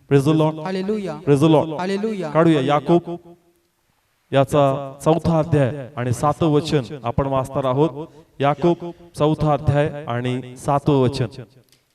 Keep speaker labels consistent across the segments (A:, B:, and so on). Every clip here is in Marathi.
A: Praise the Lord,
B: hallelujah,
A: praise the Lord.
B: Hallelujah.
A: काढूया याकूब याचा 4था अध्याय आणि 7वं वचन आपण वाचणार आहोत. याकूब 4था अध्याय आणि 7वं वचन.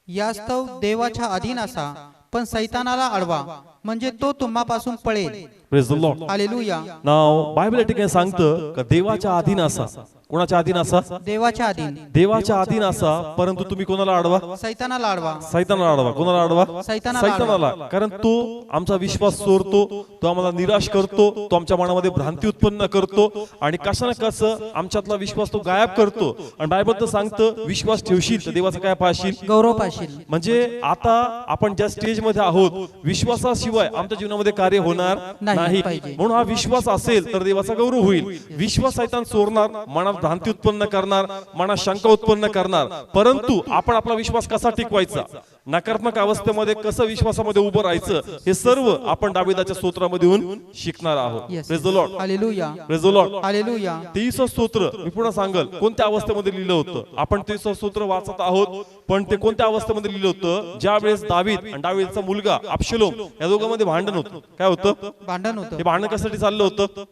B: यास्तव देवाच्या अधीन असा, पण सैतानाला अडवा, म्हणजे तो तुम्हापासून पळेल.
A: Praise the Lord.
B: Hallelujah.
A: Now Bible या ठिकाणी सांगतं का देवाच्या अधीन असा. कोणाच्या अधीन असा?
B: देवाच्या अधीन.
A: देवाच्या अधीन असा, परंतु तुम्ही कोणाला अडवा?
B: सैतानाला अडवा.
A: सैतानाला अडवा. कोणाला अडवा?
B: सैतानाला.
A: कारण तो आमचा विश्वास चोरतो, तो आम्हाला निराश करतो, तो आमच्या मनामध्ये भ्रांती उत्पन्न करतो आणि कसं ना कसं आमच्यातला विश्वास तो गायब करतो. आणि बायबल तर सांगतं विश्वास ठेवशील तर देवाचं काय पाहशील?
B: गौरव पाहशील.
A: म्हणजे आता आपण ज्या स्टेज मध्ये आहोत, विश्वासाशिवाय आमच्या जीवनामध्ये कार्य होणार नाही. म्हणून हा विश्वास असेल तर देवाचा गौरव होईल. विश्वास सैतान चोरणार, मनात भ्रांती उत्पन्न करणार, मनात शंका उत्पन्न करणार. परंतु आपण आपला विश्वास कसा टिकवायचा, नकारात्मक अवस्थेमध्ये कसं विश्वासामध्ये उभं राहायचं, हे सर्व आपण दाविदाच्या स्तोत्रामधून शिकणार आहोत. Praise the Lord,
B: hallelujah,
A: praise the Lord,
B: hallelujah.
A: 23 स्तोत्र मी पुन्हा सांगल कोणत्या अवस्थेमध्ये लिहिलं होतं. आपण 23 स्तोत्र वाचत आहोत, पण ते कोणत्या अवस्थेमध्ये लिहिलं होतं? ज्या वेळेस दावीद आणि दावीदचा मुलगा अबशलोम या दोघांमध्ये भांडण होतं. काय होतं?
B: भांडण होतं.
A: हे भांडण कशासाठी चाललं होतं?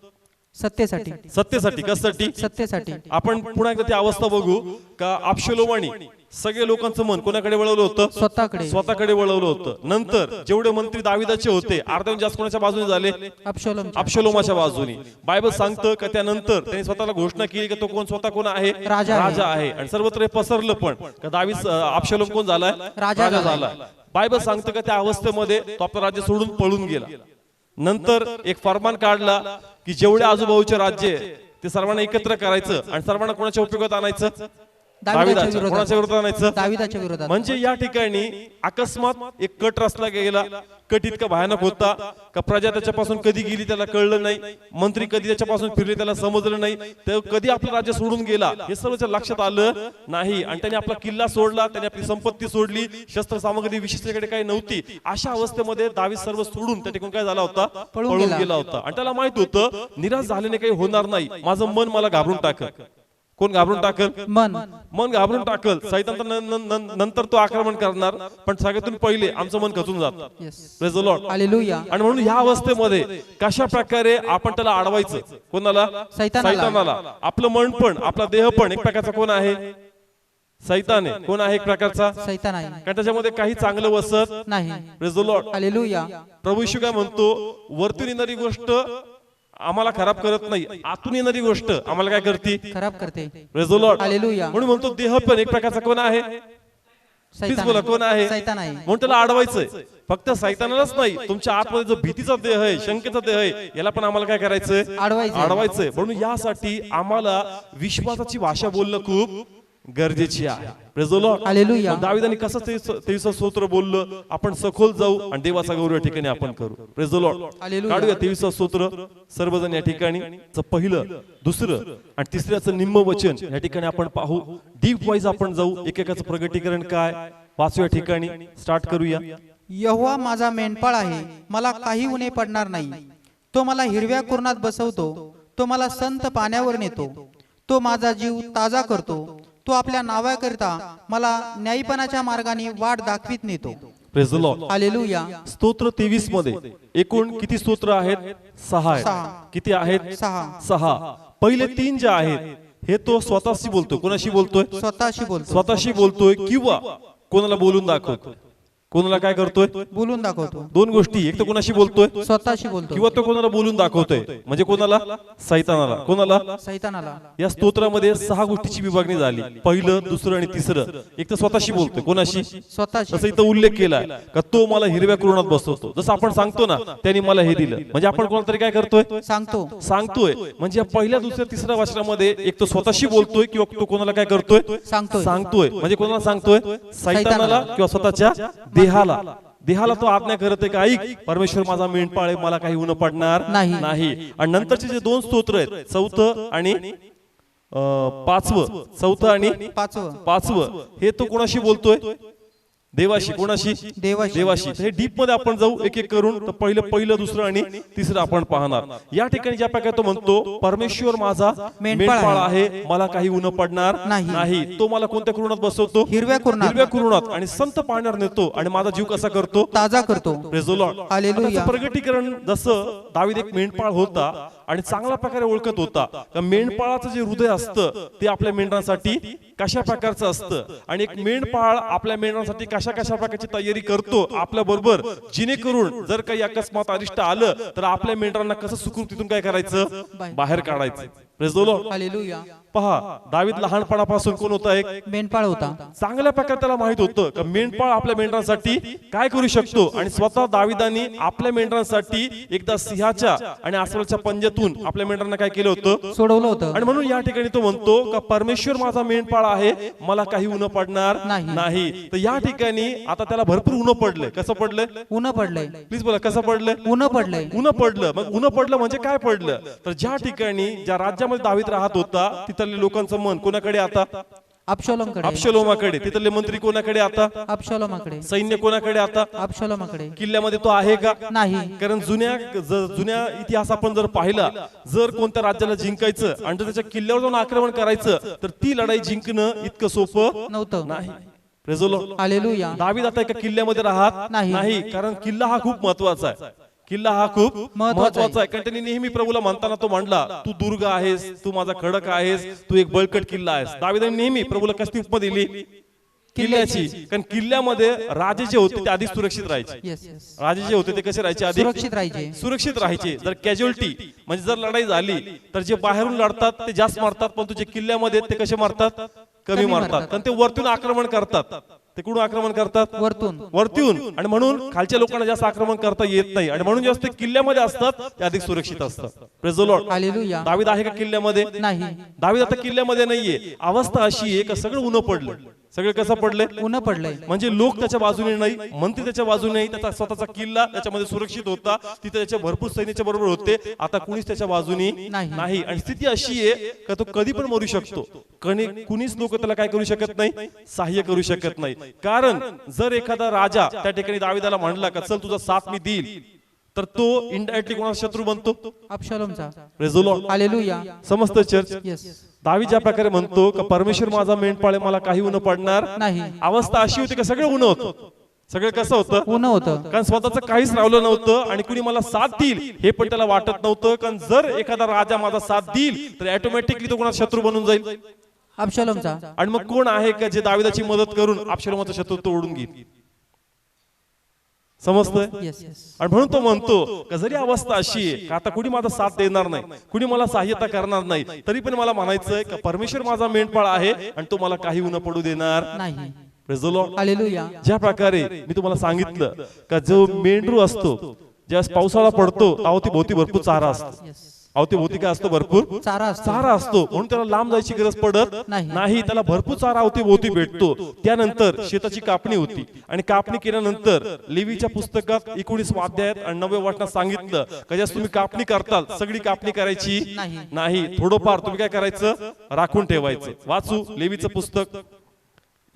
B: सत्तेसाठी.
A: सत्तेसाठी. कशासाठी?
B: सत्तेसाठी.
A: आपण पुन्हा एकदा ती अवस्था बघू का अबशलोमाने सगळे लोकांचं मन कोणाकडे वळवलं होतं?
B: स्वतःकडे.
A: स्वतःकडे वळवलं होतं. नंतर जेवढे मंत्री दाविदाचे होते अर्ध्याहून जास्त कोणाच्या बाजूने झाले? अबशलोमाच्या बाजूने. बायबल सांगतं का त्यानंतर त्यांनी स्वतःला घोषणा केली की तो कोण स्वतः कोण आहे? राजा आहे. आणि सर्वत्र पसरलं पण का दावीद अबशलोम कोण झालाय? राजा झाला. बायबल सांगतं का त्या अवस्थेमध्ये तो आपलं राज्य सोडून पळून गेला. नंतर एक फरमान काढला की जेवढे आजूबाजूचे राज्य ते सर्वांना एकत्र करायचं आणि सर्वांना कोणाच्या उपयोगात आणायचं? दाविदाच्या. कोणाच्या विरोधात आणायचं?
B: दाविदाच्या विरोधात.
A: म्हणजे या ठिकाणी अकस्मात एक कट रचला गेला. कट इतका भयानक होता का प्रजा त्याच्यापासून कधी गेली त्याला कळलं नाही, मंत्री कधी त्याच्यापासून फिरले त्याला समजलं नाही, तर कधी आपलं राज्य सोडून गेला हे सर्व लक्षात आलं नाही. आणि त्याने आपला किल्ला सोडला, त्याने आपली संपत्ती सोडली, शस्त्र सामग्री विशिष्टकडे काही नव्हती. अशा अवस्थेमध्ये दावीद सर्व सोडून त्या ठिकाणी काय झाला होता? पळून गेला होता. आणि त्याला माहित होतं निराश झाल्याने काही होणार नाही, माझं मन मला घाबरून टाकल. कोण घाबरून टाकल? मन घाबरून टाकल. सैतान नंतर तो आक्रमण करणार, पण सगळ्यातून पहिले आमचं मन खचून जातं. Praise the Lord,
B: hallelujah.
A: आणि म्हणून ह्या अवस्थेमध्ये कशा प्रकारे आपण त्याला अडवायचं? कोणाला? सैतानाला. आपलं मन पण आपला देह पण एक प्रकारचा कोण आहे? सैतान आहे. कोण आहे? एक प्रकारचा
B: सैतान आहे.
A: कारण त्याच्यामध्ये काही चांगलं वसत नाही. Praise the Lord,
B: hallelujah.
A: प्रभू येशू काय म्हणतो? वरतून येणारी गोष्ट आम्हाला खराब करत नाही, आतून येणारी गोष्ट आम्हाला काय करते? खराब करते. Praise the Lord, hallelujah. म्हणून म्हणतो देह पण एक प्रकारचा कोण आहे? प्लीज बोला, कोण आहे?
B: सैतान आहे.
A: म्हणून त्याला अडवायचंय. फक्त सैतानालाच नाही, तुमच्या आतमध्ये जो भीतीचा देह आहे, शंकेचा देह आहे, याला पण आम्हाला काय करायचंय? अडवायचंय. म्हणून यासाठी आम्हाला विश्वासाची भाषा बोलणं खूप गरजेची आहे. Praise the Lord, hallelujah. दाविदाने कसं 23 स्तोत्र बोललं, आपण सखोल जाऊ आणि देवाचा गौरव या ठिकाणी आपण करू. प्रेज द लॉर्ड, काढूया 23 स्तोत्र सर्वजण या ठिकाणी. पहिलं, दुसरं आणि तिसऱ्याचं निम्म वचन या ठिकाणी आपण पाहू. डीप वाईज आपण जाऊ, एकेकाचं प्रगटीकरण काय वाचू या ठिकाणी. स्टार्ट करूया.
B: यहोवा माझा मेंढपाळ आहे, मला काही उणे पडणार नाही. तो मला हिरव्या कुरणात बसवतो, तो मला संत पाण्यावर नेतो, तो माझा जीव ताजा करतो, तो आपल्या नावाकरिता मला न्यायपणाच्या मार्गाने वाट दाखवित नेतो.
A: Praise the Lord,
B: hallelujah.
A: स्तोत्र 23 मध्ये एकूण किती स्तोत्र आहेत? 6 आहेत. किती आहेत? 6. पहिले 3 जे आहेत हे तो स्वतःशी बोलतोय. कोणाशी बोलतोय? स्वतःशी बोलतोय किंवा कोणाला बोलून दाखवतोय. कोणाला काय करतोय? बोलून दाखवतो. दोन गोष्टी, एक तर कोणाशी बोलतोय? स्वतःशी बोलतोय. किंवा तो कोणाला बोलून दाखवतोय. म्हणजे कोणाला? सैतानाला. कोणाला? सैतानाला. या स्तोत्रामध्ये 6 गोष्टीची विभागणी झाली. पहिलं, दुसरं आणि तिसरं. एक तर स्वतःशी बोलतोय. कोणाशी? स्वतःशी. जसं इथं उल्लेख केलाय का तो मला हिरव्या कुरणात बसवतो. जसं आपण सांगतो ना त्यांनी मला हे दिलं, म्हणजे आपण कोणाला तरी काय करतोय? सांगतोय. म्हणजे पहिल्या, दुसऱ्या, तिसऱ्या वचनामध्ये एक तर स्वतःशी बोलतोय किंवा तो कोणाला काय करतोय? सांगतोय. म्हणजे कोणाला सांगतोय? सैतानाला किंवा स्वतःच्या देहाला तो आज्ञा करत आहे का ऐक, परमेश्वर माझा मेंढपाळ आहे, मला काही ऊन पडणार नाही. आणि नंतरचे जे 2 स्तोत्र आहेत, 4 आणि 5, 4 आणि 5, हे तो कोणाशी बोलतोय? देवाशी. कोणाशी?
B: देवाशी.
A: देवाशी. तर हे डीप मध्ये आपण जाऊ एक एक करून. तर पहिलं दुसरं आणि तिसरं आपण पाहणार. या ठिकाणी ज्या प्रकारे तो म्हणतो परमेश्वर माझा मेंढपाळ आहे, मला काही ऊन पडणार नाही. तो मला कोणत्या कुरणात बसवतो?
B: हिरव्या
A: कुरणात आणि संत पाण्यावर नेतो आणि माझा जीव कसा करतो?
B: ताजा करतो.
A: Praise the Lord.
B: हालेलुया.
A: प्रगटीकरण जसं दावीद एक मेंढपाळ होता आणि चांगल्या प्रकारे ओळखत होता का मेंढपाळाचं जे हृदय असतं ते आपल्या मेंढरांसाठी कशा प्रकारचं असतं आणि एक मेंढपाळ आपल्या मेंढरांसाठी कशा प्रकारची तयारी करतो आपल्या बरोबर, जेणेकरून जर काही अकस्मात अरिष्ट आलं तर आपल्या मेंढरांना कसं सुखरूपीतून काय करायचं? बाहेर काढायचं. Praise the Lord.
B: हालेलुया.
A: पहा, दावीद लहानपणापासून कोण होता? एक
B: मेंढपाळ होता.
A: चांगल्या प्रकारे त्याला माहित होतं की मेंढपाळ आपल्या मेंढरांसाठी काय करू शकतो आणि स्वतः दावीदानी आपल्या मेंढरांसाठी एकदा सिंहाच्या आणि अस्वलाच्या पंजातून आपल्या मेंढरांना काय केलं होतं?
B: सोडवलं होतं.
A: आणि म्हणून या ठिकाणी तो म्हणतो का परमेश्वर माझा मेंढपाळ आहे, मला काही ऊन पडणार नाही. तर या ठिकाणी आता त्याला भरपूर ऊन पडलंय. कसं पडलंय?
B: ऊन पडलंय.
A: प्लीज बोला, कसं पडलंय?
B: ऊन पडलंय.
A: ऊन पडलं. मग ऊन पडलं म्हणजे काय पडलं? तर ज्या ठिकाणी ज्या राज्यामध्ये दावीद राहत होता तिथल्या लोकांचं मन कोणाकडे? आता अबशलोमाकडे. तिथले मंत्री कोणाकडे? आता
B: अबशलोमाकडे.
A: सैन्य कोणाकडे? आता
B: अबशलोमाकडे.
A: किल्ल्यामध्ये तो आहे का?
B: नाही.
A: कारण जुन्या इतिहास आपण जर पाहिला, जर कोणत्या राज्याला जिंकायचं आणि त्याच्या किल्ल्यावर जाऊन आक्रमण करायचं तर ती लढाई जिंकणं इतकं सोपं
B: नव्हतं.
A: नाही. Praise the Lord.
B: हालेलुया.
A: दावीद आता एका किल्ल्यामध्ये राहत नाही, कारण किल्ला हा खूप महत्वाचा आहे. किल्ला हा खूप महत्वाचा आहे. कारण त्यांनी नेहमी प्रभूला म्हणताना तो म्हणला, तू दुर्ग आहेस, तू माझा खडक आहेस, तू एक बळकट किल्ला आहेस. दावीदाने नेहमी प्रभूला कसली उपमा दिली? किल्ल्याची. कारण किल्ल्यामध्ये राजे जे होते ते आधी सुरक्षित राहायचे. राजे जे होते ते कसे राहायचे? आधी सुरक्षित राहायचे. जर कॅज्युअल्टी म्हणजे जर लढाई झाली तर जे बाहेरून लढतात ते जास्त मारतात, पण तुझे किल्ल्यामध्ये ते कसे मारतात? कमी मारतात. कारण ते वरतून आक्रमण करतात. ते कुठून आक्रमण करतात? वरतून. आणि म्हणून खालच्या लोकांना जास्त आक्रमण करता येत नाही आणि म्हणून जास्त किल्ल्यामध्ये असतात ते अधिक सुरक्षित असतात. Praise the Lord.
B: हालेलुया.
A: दावीद आहे का किल्ल्यामध्ये?
B: नाही.
A: दावीद आता किल्ल्यामध्ये नाहीये. अवस्था अशी आहे का सगळं ऊन पडलं. सगळे कसं पडले?
B: ऊन पडलंय.
A: म्हणजे लोक त्याच्या बाजूने नाही, मंत्री त्याच्या बाजूने नाही, त्याचा स्वतःचा किल्ला त्याच्यामध्ये सुरक्षित होता, तिथे त्याच्या भरपूर सैन्याच्या बरोबर होते. आता कुणीच त्याच्या बाजूने नाही आणि स्थिती अशी आहे का तो कधी पण मरू शकतो. कुणीच लोक त्याला काय करू शकत नाही? सहाय्य करू शकत नाही. कारण जर एखादा राजा त्या ठिकाणी दावीदाला म्हणला का चल तुझा साथ मी देईल, तर तो इनडायरेक्टली कोणाचा शत्रू बनतो?
B: अबशलोमचा.
A: Praise the Lord.
B: हालेलुया.
A: समस्त चर्च. दावीद ज्या प्रकारे म्हणतो का परमेश्वर माझा मेंढपाळ आहे, मला काही ऊन पडणार नाही. अवस्था अशी होती का सगळं ऊन होतं. सगळं कसं होतं?
B: ऊन होतं.
A: कारण स्वतःच काहीच राहिलं नव्हतं आणि कुणी मला साथ देईल हे पण त्याला वाटत नव्हतं. कारण जर एखादा राजा माझा साथ देईल तर ऑटोमॅटिकली तो कोणाचा शत्रू बनून जाईल?
B: अबशलोमचा.
A: आणि मग कोण आहे का जे दावीदाची मदत करून अबशलोमाचा शत्रुत्व ओढून घेईल? समजतंय? आणि म्हणून तो म्हणतो का जरी अवस्था अशी आहे का आता कुणी माझा साथ देणार नाही, कुणी मला सहाय्यता करणार नाही, तरी पण मला म्हणायचंय का परमेश्वर माझा मेंढपाळ आहे आणि तो मला काही ऊन पडू देणार नाही. Praise the Lord.
B: हालेलुया.
A: ज्या प्रकारे मी तुम्हाला सांगितलं का जो मेंढरू असतो ज्यावेळेस पावसाळा पडतो अवतीभोवती भरपूर चारा असतो. अवतीभोवती काय असतो? भरपूर चारा असतो. म्हणून त्याला लांब जायची गरज पडत नाही. त्याला भरपूर चारा अवतीभोवती भेटतो. त्यानंतर शेताची कापणी होती आणि कापणी केल्यानंतर लेवीच्या पुस्तकात 19 अध्यायात आणि 9व्या वचनात सांगितलं का ज्यास तुम्ही कापणी करताल सगळी कापणी करायची नाही, थोडंफार तुम्ही काय करायचं? राखून ठेवायचं. वाचू लेवीचं पुस्तक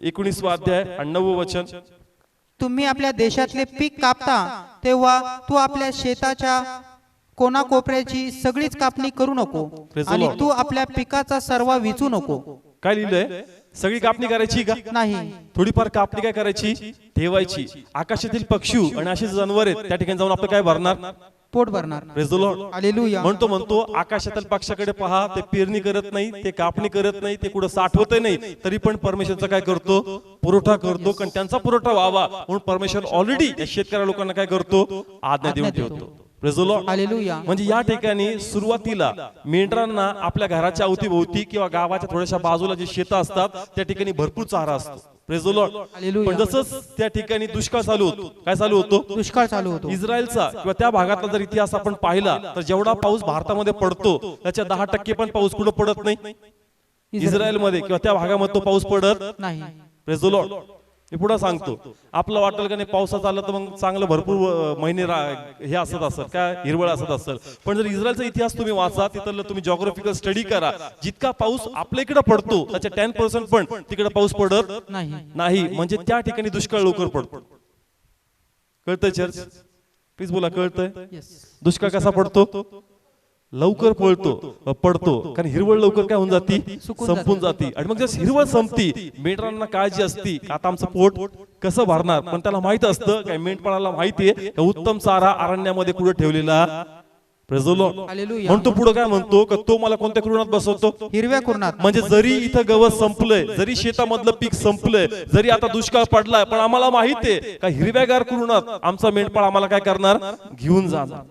A: 19 अध्याय आणि 9वं वचन.
B: तुम्ही आपल्या देशातले पीक कापता तेव्हा तू आपल्या शेताच्या कोणाकोपऱ्याची सगळीच कापणी करू नको आणि तू आपल्या पिकाचा सर्व विचू नको.
A: काय लिहिलंय? सगळी कापणी करायची का?
B: नाही.
A: थोडीफार कापणी काय करायची? ठेवायची. आकाशातील पक्षी आणि अशी जनावर आहेत त्या ठिकाणी जाऊन आपलं काय भरणार?
B: पोट भरणार.
A: Praise the Lord.
B: हालेलुया.
A: म्हणतो आकाशातील पक्षाकडे पहा, ते पेरणी करत नाही, ते कापणी करत नाही, ते कुठं साठवत नाही, तरी पण परमेश्वरचा काय करतो? पुरवठा करतो. कारण त्यांचा पुरवठा व्हावा म्हणून परमेश्वर ऑलरेडी या शेतकऱ्या लोकांना काय करतो? आज्ञा देऊन ठेवतो. Praise the Lord.
B: हालेलुया.
A: म्हणजे या ठिकाणी सुरुवातीला मेंढरांना आपल्या घराच्या अवतीभोवती किंवा गावाच्या थोड्याशा बाजूला जे शेतं असतात त्या ठिकाणी भरपूर चारा असतो. Praise the Lord. पण जसंच त्या ठिकाणी दुष्काळ चालू होतो. काय चालू होतो?
B: दुष्काळ चालू होतो.
A: इस्रायलचा किंवा त्या भागातला जर इतिहास आपण पाहिला तर जेवढा पाऊस भारतामध्ये पडतो त्याच्या 10% पण पाऊस कुठं पडत नाही? इस्रायलमध्ये किंवा त्या भागामध्ये तो पाऊस पडत
B: नाही.
A: Praise the Lord. मी पुढे सांगतो. आपलं वाटेल का नाही पावसाचं आलं तर मग चांगलं भरपूर महिने हे असत असत काय हिरवळ असत असेल, पण जर इस्रायलचा इतिहास तुम्ही वाचा, तिथलं तुम्ही जॉग्राफिकल स्टडी करा, जितका पाऊस आपल्या इकडे पडतो त्याच्या 10% पण तिकडे पाऊस पडत नाही. म्हणजे त्या ठिकाणी दुष्काळ लवकर पडतो. कळतंय चर्च? प्लीज बोला, कळतंय? दुष्काळ कसा पडतो? लवकर पडतो कारण हिरवळ लवकर काय होऊन जाती, संपून जाती. आणि मग जर हिरवळ संपती, मेंढरांना काळजी असती आता आमचं पोट कसं भरणार, पण त्याला माहित असतं काय, मेंढपाळाला माहितीये उत्तम चारा अरण्यामध्ये कुठे ठेवलेला. म्हणतो पुढे काय म्हणतो का तो मला कोणत्या कुरणात बसवतो?
B: हिरव्या कुरणात.
A: म्हणजे जरी इथं गवत संपलंय, जरी शेतामधलं पीक संपलंय, जरी आता दुष्काळ पडलाय, पण आम्हाला माहितीये का हिरव्यागार कुरणात आमचा मेंढपाळ आम्हाला काय करणार, घेऊन जाणार.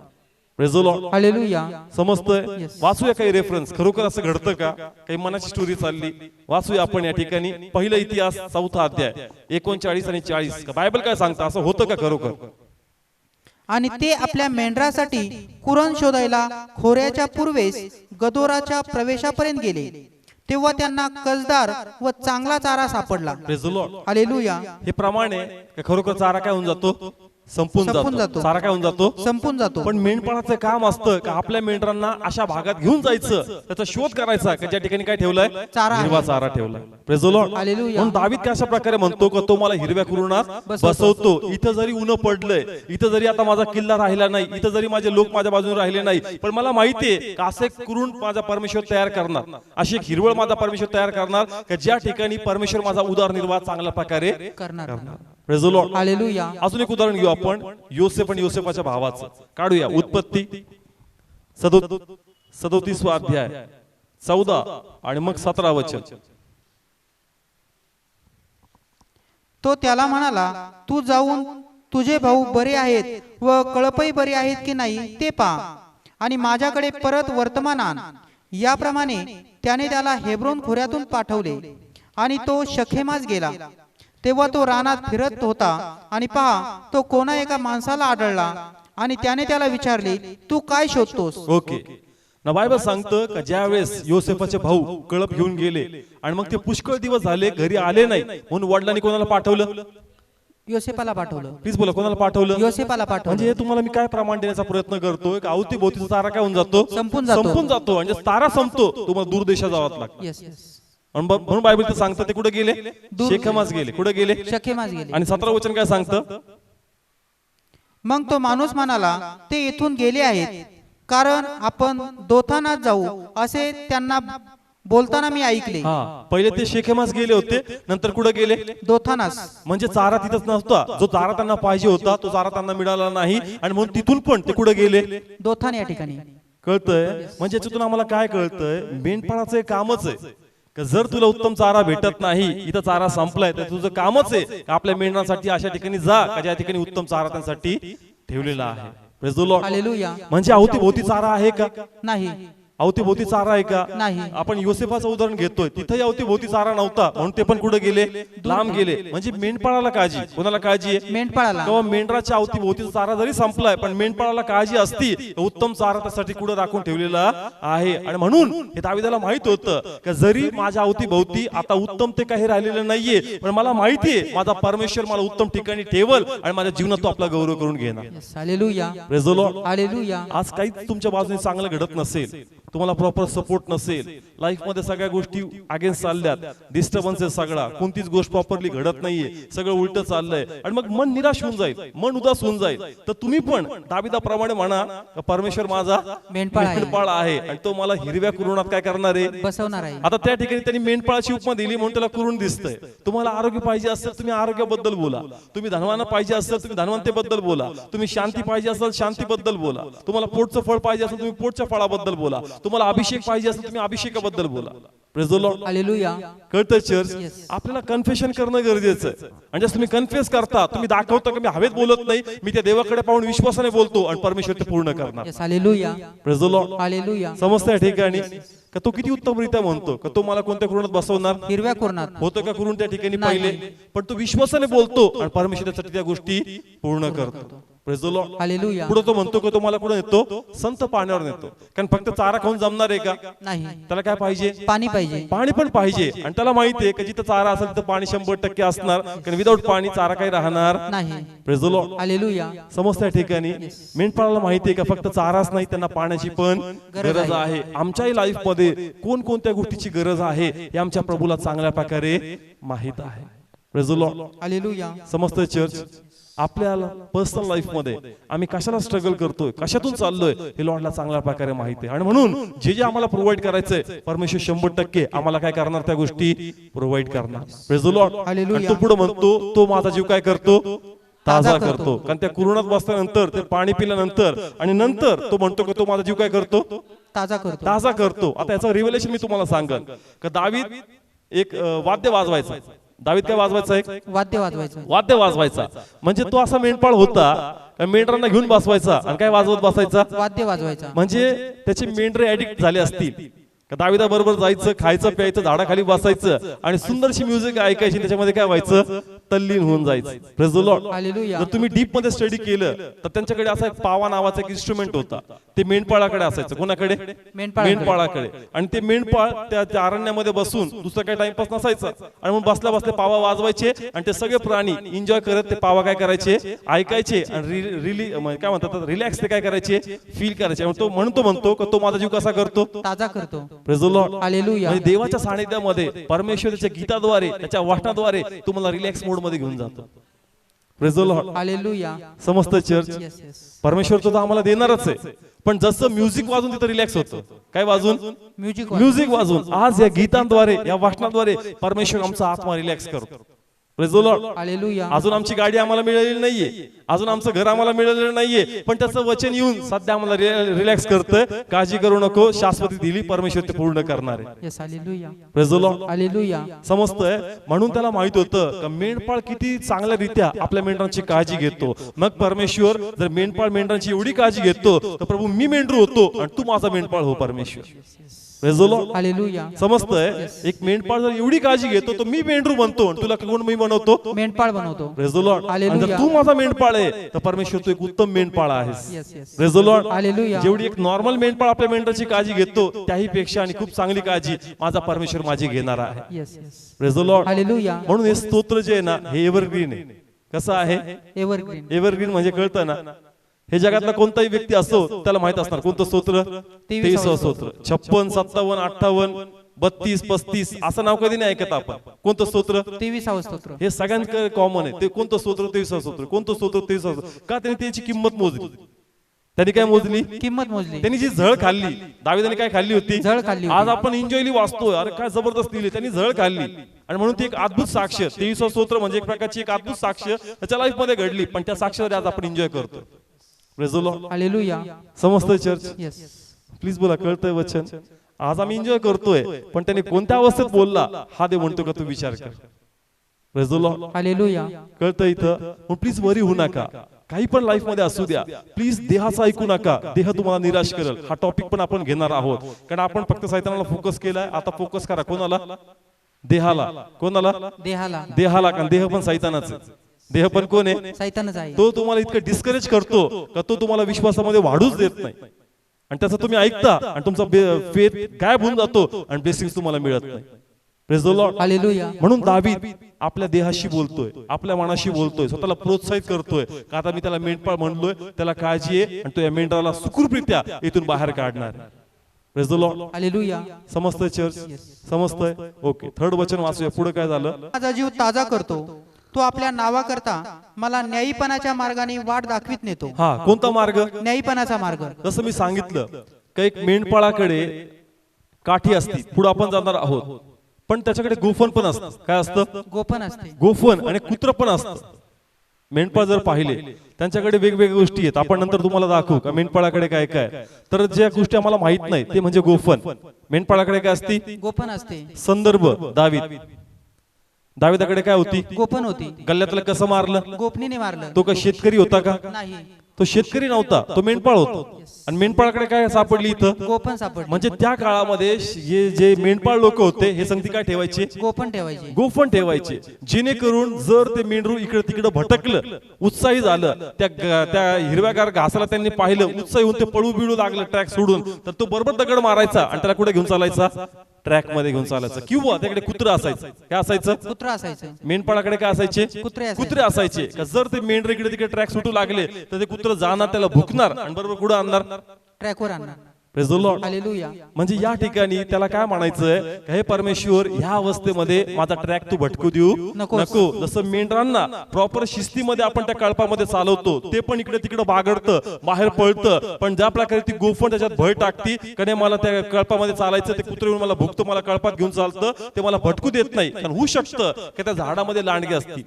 B: हालेलुया.
A: समजतंय? वाचूया काही रेफरन्स, खरोखर असं घडतं का? काही मनाची स्टोरी चालली, वाचूया आपण या ठिकाणी. पहिला इतिहास 4 अध्याय 39 आणि 40. बायबल काय सांगतं, असं होतं का खरोखर?
B: आणि ते आपल्या मेंढरासाठी कुरण शोधायला खोऱ्याच्या पूर्वेस गदोराच्या प्रवेशापर्यंत गेले, तेव्हा त्यांना कसदार व चांगला चारा सापडला. हालेलुया.
A: हे प्रमाणे खरोखर चारा काय होऊन जातो, संपून जातो. चारा काय होऊन जातो, संपून जातो. पण मेंढपाळाचं काम असतं का आपल्या मेंढरांना अशा भागात घेऊन जायचं, त्याचा शोध करायचा का ज्या ठिकाणी काय ठेवलाय, हिरवा चारा ठेवलाय. Praise the Lord. म्हणून दावीद कशा प्रकारे म्हणतो का तो मला हिरव्या कुरणात बसवतो. इथं जरी ऊन पडलंय, इथं जरी आता माझा किल्ला राहिला नाही, इथं जरी माझे लोक माझ्या बाजूने राहिले नाही, पण मला माहितीये का असे कुरुण माझा परमेश्वर तयार करणार, अशी एक हिरवळ माझा परमेश्वर तयार करणार का ज्या ठिकाणी परमेश्वर माझा उदरनिर्वाह चांगल्या प्रकारे करणार. Praise the Lord.
B: हालेलुया.
A: अजून एक उदाहरण घेऊ आपण, योसेफ आणि योसेफाच्या भावाचं. काढूया उत्पत्ती 37 अध्याय 14 आणि मग 17 वचन.
B: तो त्याला म्हणाला, तू जाऊन तुझे भाऊ बरे आहेत व कळपही बरे आहेत की नाही ते पहा, आणि माझ्याकडे परत वर्तमान आण. याप्रमाणे त्याने त्याला हेब्रोन खोऱ्यातून पाठवले, आणि तो शखेमास गेला. तेव्हा तो रानात फिरत होता, आणि पहा तो कोणा एका माणसाला आढळला, आणि त्याने त्याला विचारले, तू काय शोधतोस?
A: ओके ना, बायबल सांगतं का ज्या वेळेस योसेफाचे भाऊ कळप घेऊन गेले आणि मग ते पुष्कळ दिवस झाले घरी आले नाही, म्हणून वडिलांनी कोणाला पाठवलं,
B: योसेफाला पाठवलं.
A: प्लीज बोला, कोणाला पाठवलं?
B: योसेफाला पाठवलं.
A: म्हणजे हे तुम्हाला मी काय प्रमाण देण्याचा प्रयत्न करतोय का अवतीभोवतीचा चारा काय होऊन जातो,
B: संपून
A: जातो. म्हणजे तारा संपतो, तुम्हाला दूर देशात जावं लागतं. म्हणून बायबल तर सांगतं ते कुठे गेले, शेखेमास गेले. कुठे गेले,
B: शखेमास गेले.
A: आणि 17 वचन काय सांगतं,
B: मग तो माणूस म्हणाला, ते इथून गेले आहेत, कारण आपण दोथानात जाऊ असे त्यांना बोलताना मी ऐकले.
A: पहिले ते शेखेमास गेले होते, नंतर कुठे गेले,
B: दोथानास.
A: म्हणजे चारा तिथंच नव्हता, जो चारा त्यांना पाहिजे होता तो चारा त्यांना मिळाला नाही, आणि म्हणून तिथून पण ते कुठे गेले,
B: दोथान या ठिकाणी.
A: कळतंय? म्हणजे याच्यातून आम्हाला काय कळतंय, मेंढपाळाचं एक कामच आहे का जर तुला उत्तम चारा भेटत नाही, इथं चारा संपलाय, तर तुझं कामच आहे आपल्या मेंढरांसाठी अशा ठिकाणी जा का ज्या ठिकाणी उत्तम चारा त्यांसाठी ठेवलेला आहे. Praise the Lord.
B: हालेलुया.
A: म्हणजे अवतीभोवती चारा आहे का,
B: नाही.
A: अवतीभोवती चारा आहे का,
B: नाही.
A: आपण योसेफाचं उदाहरण घेतोय, तिथं अवतीभोवती चारा नव्हता, म्हणून ते पण कुठे गेले, लांब गेले. म्हणजे मेंढपाळाला काळजी, कोणाला काळजी आहे,
B: मेंढपाळाला.
A: किंवा मेंढराच्या अवतीभोवतीचा चारा जरी संपलाय, पण मेंढपाळाला काळजी असती, उत्तम चारा त्यासाठी कुठे राखून ठेवलेला आहे. आणि म्हणून हे दाविदाला माहित होतं की जरी माझ्या अवतीभोवती आता उत्तम ते काही राहिलेलं नाहीये, पण मला माहितीये माझा परमेश्वर मला उत्तम ठिकाणी ठेवल आणि माझ्या जीवनात तो आपला गौरव करून घेणार.
B: Hallelujah.
A: Praise the Lord.
B: Hallelujah.
A: आज काहीच तुमच्या बाजूने चांगलं घडत नसेल, तुम्हाला प्रॉपर सपोर्ट नसेल, लाईफ मध्ये सगळ्या गोष्टी अगेन्स्ट चालल्यात, डिस्टर्बन्सेस सगळा, कोणतीच गोष्ट प्रॉपरली घडत नाहीये, सगळं उलट चाललंय, आणि मग मन निराश होऊन जाईल, मन उदास होऊन जाईल, तर तुम्ही पण दाविदाप्रमाणे म्हणा परमेश्वर माझा मेंढपाळ आहे आणि तो मला हिरव्या कुरुणात काय करणार आहे,
B: बसवणार आहे.
A: आता त्या ठिकाणी त्यांनी मेंढपाळाची उपमा दिली म्हणून त्याला कुरुण दिसतंय. तुम्हाला आरोग्य पाहिजे असेल तुम्ही आरोग्याबद्दल बोला, तुम्ही धनवान पाहिजे असेल तुम्ही धनवंतेबद्दल बोला, तुम्ही शांती पाहिजे असेल शांतीबद्दल बोला, तुम्हाला पोटचं फळ पाहिजे असेल तुम्ही पोटच्या फळाबद्दल बोला, तुम्हाला अभिषेक पाहिजे असेल तुम्ही अभिषेकाबद्दल बोला. Praise the Lord.
B: हालेलुया.
A: कळतं चर्च? आपल्याला कन्फेशन करणं गरजेचं आहे. आणि जसं तुम्ही कन्फेस करता, तुम्ही दाखवता की मी हवेत बोलत नाही, मी त्या देवाकडे पाहून विश्वासाने बोलतो आणि परमेश्वर ते पूर्ण करणार.
B: Hallelujah.
A: Praise the Lord.
B: Hallelujah.
A: समजतं या ठिकाणी का तो किती उत्तमरित्या म्हणतो का तो मला कोणत्या कुरणात बसवणार,
B: हिरव्या कुरणात.
A: होतं का कुरुण त्या ठिकाणी पहिले, पण तो विश्वासाने बोलतो आणि परमेश्वर त्यासाठी त्या गोष्टी पूर्ण करतो. Praise the Lord.
B: हालेलुया.
A: पुढे तो म्हणतो की तो मला कुठे नेतो? संत पाण्यावर नेतो. कारण फक्त चारा खाऊन जमणार आहे का?
B: नाही,
A: त्याला काय पाहिजे?
B: पाणी पाहिजे.
A: पाणी पण पाहिजे. आणि त्याला माहिती आहे की जिथं चारा असेल तिथं पाणी 100% असणार. कारण विदाऊट पाणी चारा काही राहणार
B: नाही.
A: Praise the Lord.
B: हालेलुया.
A: समजत्या ठिकाणी मेंढपाळाला माहिती आहे का फक्त चाराच नाही, त्यांना पाण्याची पण गरज आहे. आमच्याही लाईफ मध्ये कोणकोणत्या गोष्टीची गरज आहे हे आमच्या प्रभूला चांगल्या प्रकारे माहित आहे. Praise the Lord.
B: हालेलुया.
A: समजतंय चर्च? आपल्याला पर्सनल लाईफ मध्ये आम्ही कशाला स्ट्रगल करतोय, कशातून चाललोय हे लॉर्डला चांगल्या प्रकारे माहिती आहे. आणि म्हणून जे जे आम्हाला प्रोव्हाइड करायचंय परमेश्वर 100% आम्हाला काय करणार? त्या गोष्टी प्रोव्हाइड करणार. Praise the Lord. आणि तो पुढे म्हणतो तो माझा जीव काय करतो? ताजा करतो. कारण त्या कुरणात बसल्यानंतर ते पाणी पिल्यानंतर आणि नंतर तो म्हणतो की तो माझा जीव काय करतो?
B: ताजा करतो.
A: ताजा करतो. आता याचं रिव्हलेशन मी तुम्हाला सांगेन की दावीद एक वाद्य वाजवायचा. दावीद काय वाजवायचा? एक
B: वाद्य वाजवायचं.
A: वाद्य वाजवायचा. म्हणजे तो असा मेंढपाळ होता, मेंढरांना घेऊन बसवायचा आणि काय वाजवत बसायचा?
B: वाद्य वाजवायचा.
A: म्हणजे त्याचे मेंढरे ऍडिक्ट झाले असतील. दाविदा बरोबर जायचं, खायचं प्यायचं, झाडाखाली बसायचं आणि सुंदरशी म्युझिक ऐकायची. त्याच्यामध्ये काय व्हायचं? तल्लीन होऊन जायचं. Praise the Lord.
B: हालेलुया.
A: जर तुम्ही डीप मध्ये स्टडी केलं तर त्यांच्याकडे असा एक पावा नावाचा एक इन्स्ट्रुमेंट होता. ते मेंढपाळाकडे असायचं. कोणाकडे? मेंढपाळाकडे. आणि ते मेंढपाळ त्या अरण्यामध्ये बसून दुसरा काही टाइमपास नसायचा आणि मग बसल्या बसल्या पावा वाजवायचे आणि ते सगळे प्राणी एन्जॉय करत ते पावा काय करायचे? ऐकायचे आणि काय म्हणतात रिलॅक्स ते काय करायचे? फील करायचे. तो म्हणतो की तो माझा जीव कसा करतो?
B: ताजा करतो.
A: Praise the Lord.
B: हालेलुया.
A: म्हणजे देवाच्या सानिध्यामध्ये परमेश्वर त्याच्या गीताद्वारे त्याच्या वाचनाद्वारे तुम्हाला रिलॅक्स मोड मध्ये घेऊन जातो. Praise the Lord.
B: हालेलुया.
A: समजतं चर्च?
B: Yes yes.
A: परमेश्वर तो आम्हाला देणारच आहे. पण जसं म्युझिक वाजून तिथं रिलॅक्स होतं. काय वाजून? म्युझिक वाजून. आज या गीतांद्वारे या वाचनाद्वारे परमेश्वर आमचा आत्मा रिलॅक्स करतो. Praise the Lord.
B: हालेलुया.
A: अजून आमची गाडी आम्हाला मिळालेली नाहीये, अजून आमचं घर आम्हाला मिळालेलं नाहीये, पण त्याचं वचन येऊन सध्या आम्हाला रिलॅक्स करतंय. काळजी करू नको, शाश्वती दिली परमेश्वर ते पूर्ण करणार आहे.
B: Yes. Hallelujah.
A: Praise the Lord.
B: Hallelujah.
A: समजतंय? म्हणून त्याला माहित होतं की मेंढपाळ किती चांगल्या रीत्या आपल्या मेंढरांची काळजी घेतो. मग परमेश्वर जर मेंढपाळ मेंढरांची एवढी काळजी घेतो तर प्रभू मी मेंढरू होतो आणि तू माझा मेंढपाळ हो परमेश्वर. Praise the Lord.
B: हालेलुया.
A: समजतंय? एक मेंढपाळ जर एवढी काळजी घेतो तर मी मेंढरू बनतो आणि तुला कोण मी बनवतो?
B: मेंढपाळ बनवतो.
A: Praise the Lord. आणि जर तू माझा मेंढपाळ आहे तर परमेश्वर तू एक उत्तम मेंढपाळ आहेस.
B: Yes yes.
A: Praise the Lord.
B: Hallelujah.
A: जेवढी एक नॉर्मल मेंढपाळ आपल्या मेंढराची काळजी घेतो त्याही पेक्षा आणि खूप चांगली काळजी माझा परमेश्वर माझी घेणार आहे.
B: Yes yes.
A: Praise the Lord.
B: Hallelujah.
A: म्हणून हे स्तोत्र जे आहे ना हे एव्हरग्रीन आहे. कसं आहे?
B: एव्हरग्रीन.
A: एव्हरग्रीन म्हणजे कळतं ना? हे जगातला कोणताही व्यक्ती असो त्याला माहित असणार कोणतं स्तोत्र? 23 स्तोत्र. 56, 57, 58, 32, 35 असं नाव कधी नाही ऐकत आपण. कोणतं स्तोत्र?
B: 23 स्तोत्र.
A: हे सगळ्यांकडे कॉमन आहे. ते कोणतं स्तोत्र? 23 स्तोत्र. कोणतं स्तोत्र? 23 स्तोत्र. का? त्यांनी त्याची किंमत मोजली. त्यांनी काय मोजली?
B: किंमत मोजली.
A: त्यांनी जी झळ खाल्ली. दाविदाने काय खाल्ली होती?
B: झळ खाल्ली.
A: आज आपण एन्जॉयली वाचतोय. अरे काय जबरदस्त लिहिली. त्यांनी झळ खाल्ली आणि म्हणून ती एक अद्भुत साक्ष. 23 स्तोत्र म्हणजे एक प्रकारची एक अद्भुत साक्ष त्याच्या लाईफ मध्ये घडली, पण त्या साक्षात आज आपण एन्जॉय करतो. Praise the Lord.
B: हालेलुया.
A: समजतंय चर्च?
B: येस.
A: प्लीज बोला. कळतंय वचन? आज आम्ही एन्जॉय करतोय पण त्याने कोणत्या अवस्थेत बोलला हा दे म्हणतो का तू विचार कर. Praise the Lord.
B: हालेलुया.
A: कळतं इथं? प्लीज वरी होऊ नका. काही पण लाईफ मध्ये असू द्या, प्लीज देहाचं ऐकू नका. देह तुम्हाला निराश करेल. हा टॉपिक पण आपण घेणार आहोत कारण आपण फक्त सैतानाला फोकस केलाय. आता फोकस करा कोणाला? देहाला. कोणाला?
B: देहाला.
A: देहाला. कारण देह पण सैतानाच आहे. देह पण कोण आहे?
B: सैतानच आहे.
A: तो तुम्हाला इतकं डिस्करेज करतो का तो तुम्हाला विश्वासामध्ये वाढूच देत नाही आणि त्याचं तुम्ही ऐकता आणि तुमचा फेथ गायब होऊन जातो आणि ब्लेसिंग्स तुम्हाला मिळत नाही. Praise the Lord.
B: हालेलुया.
A: म्हणून दावीद आपल्या देहाशी बोलतोय, आपल्या मनाशी बोलतोय, स्वतःला प्रोत्साहित करतोय का आता मी त्याला मेंढपाळ म्हणलोय, त्याला काळजी आहे आणि तो या मेंढराला सुखरूपरित्या इथून बाहेर काढणार. Praise the Lord.
B: हालेलुया.
A: समजतंय चर्च? समजतंय? ओके. थर्ड वचन वाचूया. पुढे काय झालं?
B: माझा जीव ताजा करतो. तो आपल्या नावाकरता मला न्यायीपणाच्या मार्गाने वाट दाखवित नेतो.
A: हा कोणता मार्ग?
B: न्यायीपणाचा मार्ग.
A: जसं मी सांगितलं का एक मेंढपाळाकडे काठी असते, पुढे आपण जाणार आहोत, पण त्याच्याकडे गोफन पण असतं. काय असतं?
B: गोफन असते.
A: गोफन आणि कुत्र पण असतं. मेंढपाळ जर पाहिले त्यांच्याकडे वेगवेगळ्या गोष्टी आहेत. आपण नंतर तुम्हाला दाखवू का मेंढपाळाकडे काय काय. तर ज्या गोष्टी आम्हाला माहित नाही ते म्हणजे गोफन. मेंढपाळाकडे काय असते?
B: गोफन असते.
A: संदर्भ दावीद. दाविदाकडे काय होती?
B: गोफन होती.
A: गल्ल्यातलं कसं मारलं?
B: गोपनीने मारलं.
A: तो का शेतकरी होता का?
B: नाही.
A: तो शेतकरी नव्हता, तो मेंढपाळ होता. आणि मेंढपाळाकडे काय सापडली इथं?
B: गोपन सापडले.
A: म्हणजे त्या काळामध्ये हे जे मेंढपाळ लोक होते हे संगती काय ठेवायचे?
B: गोपन ठेवायचे.
A: गोफण ठेवायचे, जेणेकरून जर ते मेंढरू इकडे तिकडे भटकलं, उत्साही झालं, त्या हिरव्यागार घासाला त्यांनी पाहिलं, उत्साही होऊन ते पळू बिळू लागलं ट्रॅक सोडून, तर तो बरोबर दगड मारायचा आणि त्याला कुठे घेऊन चालायचा? ट्रॅक मध्ये घेऊन चालायचं. किंवा त्याकडे कुत्र असायचं. काय असायचं?
B: कुत्र असायचं.
A: मेंढपाळाकडे काय असायचे? कुत्रे असायचे. का जर ते मेंढर इकडे तिकडे ट्रॅक सुटू लागले तर ते कुत्र जाणार, त्याला भुकणार आणि बरोबर कुठं आणणार?
B: ट्रॅकवर आणणार.
A: Praise the Lord.
B: हालेलुया.
A: म्हणजे या ठिकाणी त्याला काय म्हणायचंय? हे परमेश्वर, ह्या अवस्थेमध्ये माझा ट्रॅक तू भटकू देऊ नको. जसं मेंढरांना प्रॉपर शिस्तीमध्ये आपण त्या कळपामध्ये चालवतो, ते पण इकडे तिकडे बागडतं, बाहेर पळतं, पण ज्या प्रकारे ती गोफण त्याच्यात भय टाकती, कने मला त्या कळपामध्ये चालायचं, ते कुत्रे येऊन मला भुकतं, मला कळपात घेऊन चालतं, ते मला भटकू देत नाही. कारण होऊ शकतं की त्या झाडामध्ये लांडगे असतील,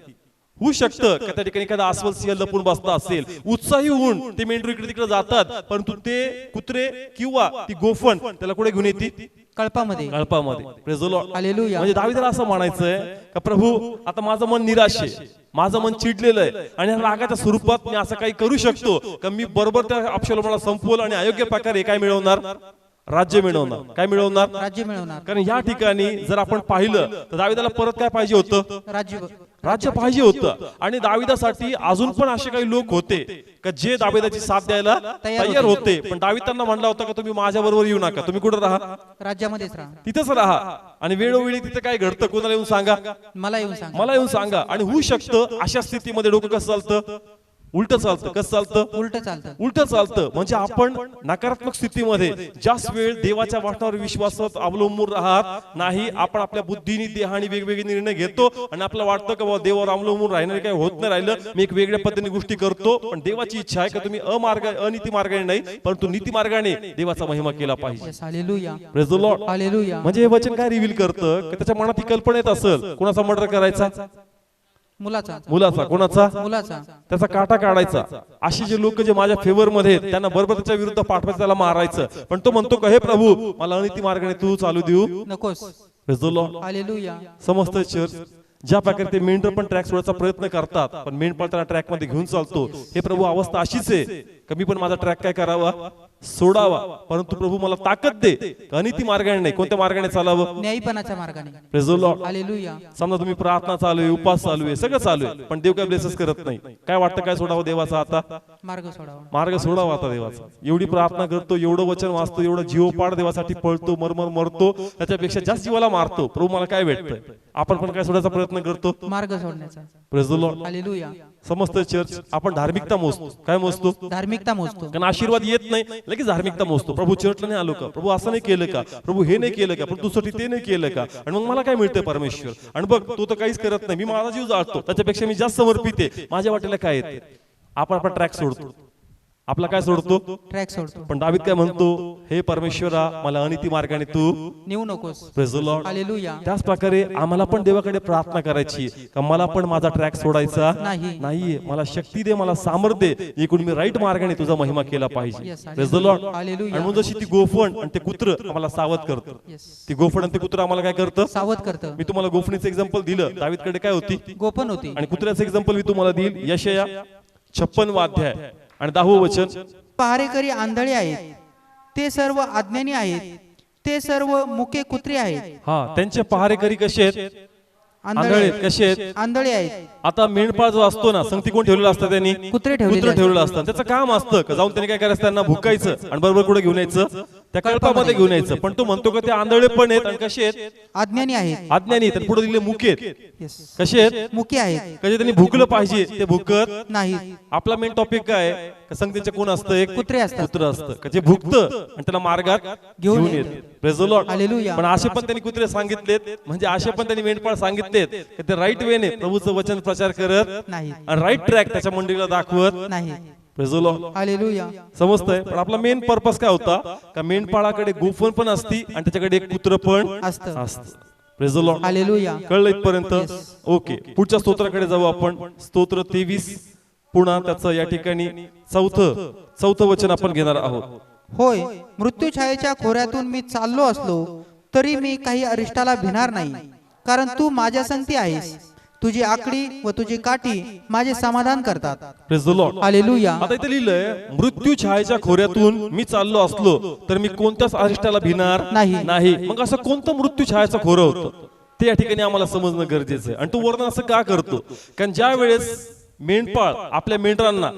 A: होऊ शकतं की त्या ठिकाणी एखादा अस्वल सिंह लपून बसला असेल, उत्साही होऊन ते मेंढरू इकडे तिकडे जातात, परंतु ते कुत्रे किंवा ती गोफण त्याला कुठे घेऊन येते?
B: कळपामध्ये.
A: Praise the Lord.
B: हालेलुया.
A: म्हणजे दावीदाला असं म्हणायचंय का प्रभू, आता माझं मन निराश आहे, माझं मन चिडलेलं आहे, आणि या रागाच्या स्वरूपात मी असं काही करू शकतो का मी बरोबर त्या अबशालोमाला संपवलं आणि अयोग्य प्रकारे काय मिळवणार? राज्य मिळवणार. काय मिळवणार?
B: राज्य मिळवणार.
A: कारण या ठिकाणी जर आपण पाहिलं तर दावीदाला परत काय पाहिजे होतं? राज्य पाहिजे होतं. आणि दावीदासाठी अजून पण असे काही लोक होते का जे दावीदाची साथ द्यायला तयार होते, पण दावीद त्यांना म्हणला होता का तुम्ही माझ्या बरोबर येऊ नका, तुम्ही कुठे राहा?
B: राज्यामध्येच राहा,
A: तिथेच राहा. आणि वेळोवेळी तिथे काय घडतं कोणाला येऊन सांगा?
B: मला येऊन सांगा.
A: आणि होऊ शकतं अशा स्थितीमध्ये डोकं कसं चालतं? उलट चालतं. कसं चालतं? उलट चालतं. म्हणजे आपण नकारात्मक स्थितीमध्ये जास्त वेळ देवाच्या वाटण्यावर विश्वासात अवलंबून राहत नाही. आपण आपल्या बुद्धीने देहाने वेगवेगळे निर्णय घेतो आणि आपल्याला वाटतं का बाबा देवावर अवलंबून राहणार काही होत नाही राहिलं, मी एक वेगळ्या पद्धतीने गोष्टी करतो. पण देवाची इच्छा आहे का तुम्ही अनीती मार्गाने नाही, परंतु नीती मार्गाने देवाचा महिमा केला पाहिजे. Praise the Lord. म्हणजे हे वचन काय रिव्हील करतं की त्याच्या मनात ही कल्पना येत असेल, कोणाचा मर्डर करायचा? मुलाचा. कोणाचा?
B: मुलाचा.
A: त्याचा काटा काढायचा. अशी जे लोक जे माझ्या फेवर मध्ये त्यांना बरोबर त्याच्या विरुद्ध पाठवायचं, त्याला मारायचं. पण तो म्हणतो का हे प्रभू, मला अनिती मार्गाने तू चालू देऊ नकोस. समस्त चर्च ज्या प्रकारे ते मेंढर पण ट्रॅक सोडायचा प्रयत्न करतात, पण मेंढपाळ त्याला ट्रॅक मध्ये घेऊन चालतो. हे प्रभू, अवस्था अशीच आहे का मी पण माझा ट्रॅक काय करावा? सोडावा. परंतु प्रभू मला ताकद दे, अनिती मार्गाने नाही, कोणत्या मार्गाने चालावं?
B: न्यायपणाच्या मार्गाने.
A: Praise the Lord. समजा तुम्ही प्रार्थना चालू आहे, उपास चालू आहे, सगळं चालू आहे, पण देव काय ब्लेसेस करत नाही. काय वाटतं काय सोडावं देवाचा? आता मार्ग सोडावा आता देवाचा. एवढी प्रार्थना करतो, एवढं वचन वाचतो, एवढं जीवपाड देवासाठी पळतो, मरमर मरतो, त्याच्यापेक्षा जास्त जीवाला मारतो. प्रभू मला काय भेटतंय? आपण पण काय सोडायचा प्रयत्न करतो? मार्ग
B: सोडण्याचा.
A: Praise the Lord. समस्त चर्च आपण धार्मिकता मोजतो. काय मोजतो?
B: धार्मिकता मोजतो.
A: कारण आशीर्वाद येत नाही लगेच धार्मिकता मोजतो. प्रभू चर्चला नाही आलो का? प्रभू असं नाही केलं का? प्रभू हे नाही केलं का? पण तुझ्यासाठी ते नाही केलं का? आणि मग मला काय मिळतंय परमेश्वर? आणि बघ, तू तर काहीच करत नाही, मी माझा जीव जाळतो, त्याच्यापेक्षा मी जास्त समर्पित आहे, माझ्या वाटेला काय येते? आपण ट्रॅक सोडतो. आपला काय सोडतो? ट्रॅक सोडतो. पण दावीद काय म्हणतो? हे परमेश्वरा, मला अनिती मार्गाने तू
B: नेऊ नकोस.
A: Praise the Lord.
B: हालेलुया.
A: त्याच प्रकारे आम्हाला पण देवाकडे प्रार्थना करायची का मला पण माझा ट्रॅक सोडायचा नाहीये, मला शक्ती दे, मला सामर्थ्य दे, एकूण मी राईट मार्गाने तुझा महिमा केला पाहिजे. Praise the Lord. आणि म्हणून जशी ती गोफण आणि ते कुत्र आम्हाला सावध करतं, ती गोफण आणि ते कुत्र आम्हाला काय करतं? सावध करतं. मी तुम्हाला गोफणीचं एक्झाम्पल दिलं, दावीदकडे काय होती? गोफण होती. आणि कुत्र्याचं एक्झाम्पल मी तुम्हाला देईल, यशाया 56 अध्याय आणि 10 वचन.
B: पहारेकरी आंधळे आहेत, ते सर्व अज्ञानी आहेत, ते सर्व मुके कुत्रे आहेत.
A: त्यांचे पहारेकरी कसे आहेत? आंधळे. कसे आहेत? आंधळे आहेत. आता मेंढपाळ जो असतो ना, संगती कोण ठेवलेला असतं? त्यांनी कुत्रे ठेवलेलं असतं. त्याचं काम असतं का जाऊन त्यांनी काय करायचं? त्यांना भुकायचं आणि बरोबर कुठे घेऊन यायचं? त्या कळपामध्ये घेऊन यायचं. पण तो म्हणतो का ते आंधळे पण आहेत आणि कसे आहेत?
B: अज्ञानी आहेत.
A: अज्ञानी. तर पुढे दिले मुके आहेत. कसे आहेत? मुके आहेत. कसे त्यांनी भुकलं पाहिजे, ते भुकत नाही. आपला मेन टॉपिक काय? संगतीचे कोण असतं? एक कुत्रे असतं. कुत्र असतं का जे भुकतं आणि त्याला मार्गात घेऊन येत. Praise the Lord. पण असे पण त्यांनी कुत्रे सांगितलेत, म्हणजे असे पण त्यांनी मेंढपाळ सांगितलेत की ते राईट वेने प्रभूचं वचन प्रचार करत नाही आणि राईट ट्रॅक त्याच्या मंडळीला दाखवत नाही. Praise the Lord. हालेलुया. समजतंय? पण आपला मेन पर्पस काय होता? का मेंढपाळाकडे गोफण पण असती आणि त्याच्याकडे एक कुत्र पण असतं. Praise the Lord. हालेलुया. कळलं इथपर्यंत? ओके, पुढच्या स्तोत्राकडे जाऊ आपण. स्तोत्र 23 पुन्हा त्याचं या ठिकाणी चौथं वचन आपण घेणार आहोत.
B: होय, मृत्यू छायेच्या खोऱ्यातून मी चाललो असलो तरी मी काही अरिष्टाला भिणार नाही, कारण तू माझ्या संगती आहेस. तुझी आकडी व तुझी काठी माझे समाधान करतात.
A: Praise the Lord.
B: हालेलुया.
A: आता इथे लिहिलंय, मृत्यू छायेच्या खोऱ्यातून मी चाललो असलो तर मी कोणत्याच अरिष्टाला भिणार नाही. मग असं कोणतं मृत्यू छायेचं खोरं होतं ते या ठिकाणी आम्हाला समजणं गरजेचं आहे. आणि तो वर्णन असं का करतो, कारण ज्या वेळेस मेंढपाळ आपल्या मेंढरांना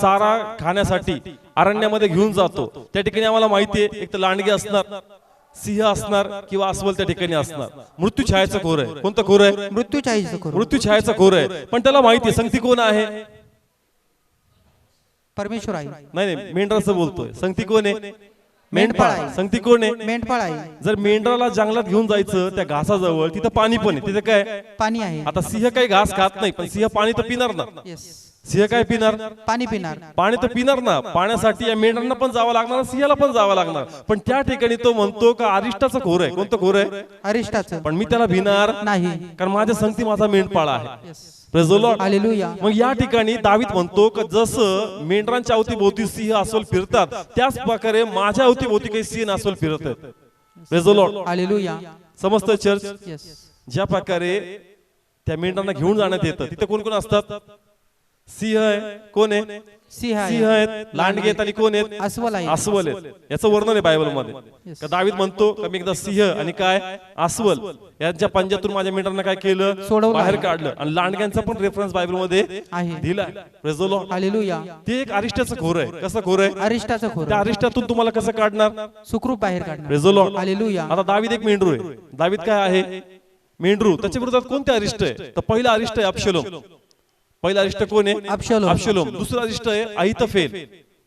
A: चारा खाण्यासाठी अरण्यामध्ये घेऊन जातो, त्या ठिकाणी आम्हाला माहितीये एक तर लांडगे असणार, सिंह असणार किंवा अस्वल त्या ठिकाणी असणार. मृत्यू छायेचं खोर आहे. कोणतं खोर आहे?
B: मृत्यू छायेचं खोर.
A: मृत्यू छायेचं खोर आहे. पण त्याला माहितीये संगती कोण आहे?
B: परमेश्वर आहे.
A: नाही, मेंढराचं बोलतोय. संगती कोण आहे?
B: मेंढपाळ आहे.
A: संगती कोण आहे?
B: मेंढपाळ आहे.
A: जर मेंढराला जंगलात घेऊन जायचं त्या घासाजवळ, तिथं पाणी पण आहे. तिथे काय?
B: पाणी आहे.
A: आता सिंह काही घास खात नाही, पण सिंह पाणी तर पिणार ना.
B: येस.
A: सिंह काय पिणार?
B: पाणी पिणार.
A: पाणी तर पिणार ना. पाण्यासाठी या मेंढरांना पण जावं लागणार, सिंहाला पण जावं लागणार. पण त्या ठिकाणी तो म्हणतो का अरिष्टाचं खोर आहे. कोणतं खोर आहे?
B: अरिष्टाचं.
A: पण मी त्याला भिणार
B: नाही,
A: कारण माझ्या संगती माझा मेंढपाळ आहे. Praise the Lord.
B: हालेलुया.
A: मग या ठिकाणी दावीद म्हणतो की जसं मेंढरांच्या अवतीभोवती सिंह अस्वल फिरतात, त्याच प्रकारे माझ्या अवतीभोवती काही सिंह अस्वल फिरत आहेत. Praise the Lord.
B: हालेलुया.
A: समजतं चर्च?
B: येस.
A: ज्या प्रकारे त्या मेंढरांना घेऊन जाण्यात येतं, तिथे कोण कोण असतात? सिंह आहे. कोण आहे?
B: सिंह आहे.
A: सिंह आहेत. लांडगे आहेत. आणि कोण आहेत?
B: अस्वल आहे.
A: अस्वल आहेत. याचं वर्णन आहे बायबल मध्ये. का दावीद म्हणतो का मी एकदा सिंह आणि काय अस्वल यांच्या पंजातून माझ्या मेंढरांना काय केलं?
B: सोडवलं.
A: बाहेर काढलं. आणि लांडग्यांचा पण रेफरन्स बायबल मध्ये
B: आहे.
A: दिलाय. Praise the Lord.
B: हालेलुया.
A: ते एक अरिष्टाचं खोर आहे. कसं खोर आहे?
B: अरिष्टाचं खोर.
A: त्या अरिष्टातून तुम्हाला कसं काढणार?
B: सुखरूप बाहेर काढणार.
A: Praise the Lord.
B: हालेलुया.
A: आता दावीद एक मेंढरू आहे. दावीद काय आहे? मेंढरू. त्याच्या विरोधात कोणते अरिष्ट आहे? तर पहिला अरिष्ट आहे अबशलोम. पहिला अरिष्ट कोण आहे?
B: अबशलोम.
A: अबशलोम. दुसरा अरिष्ट आहे अहितोफेल.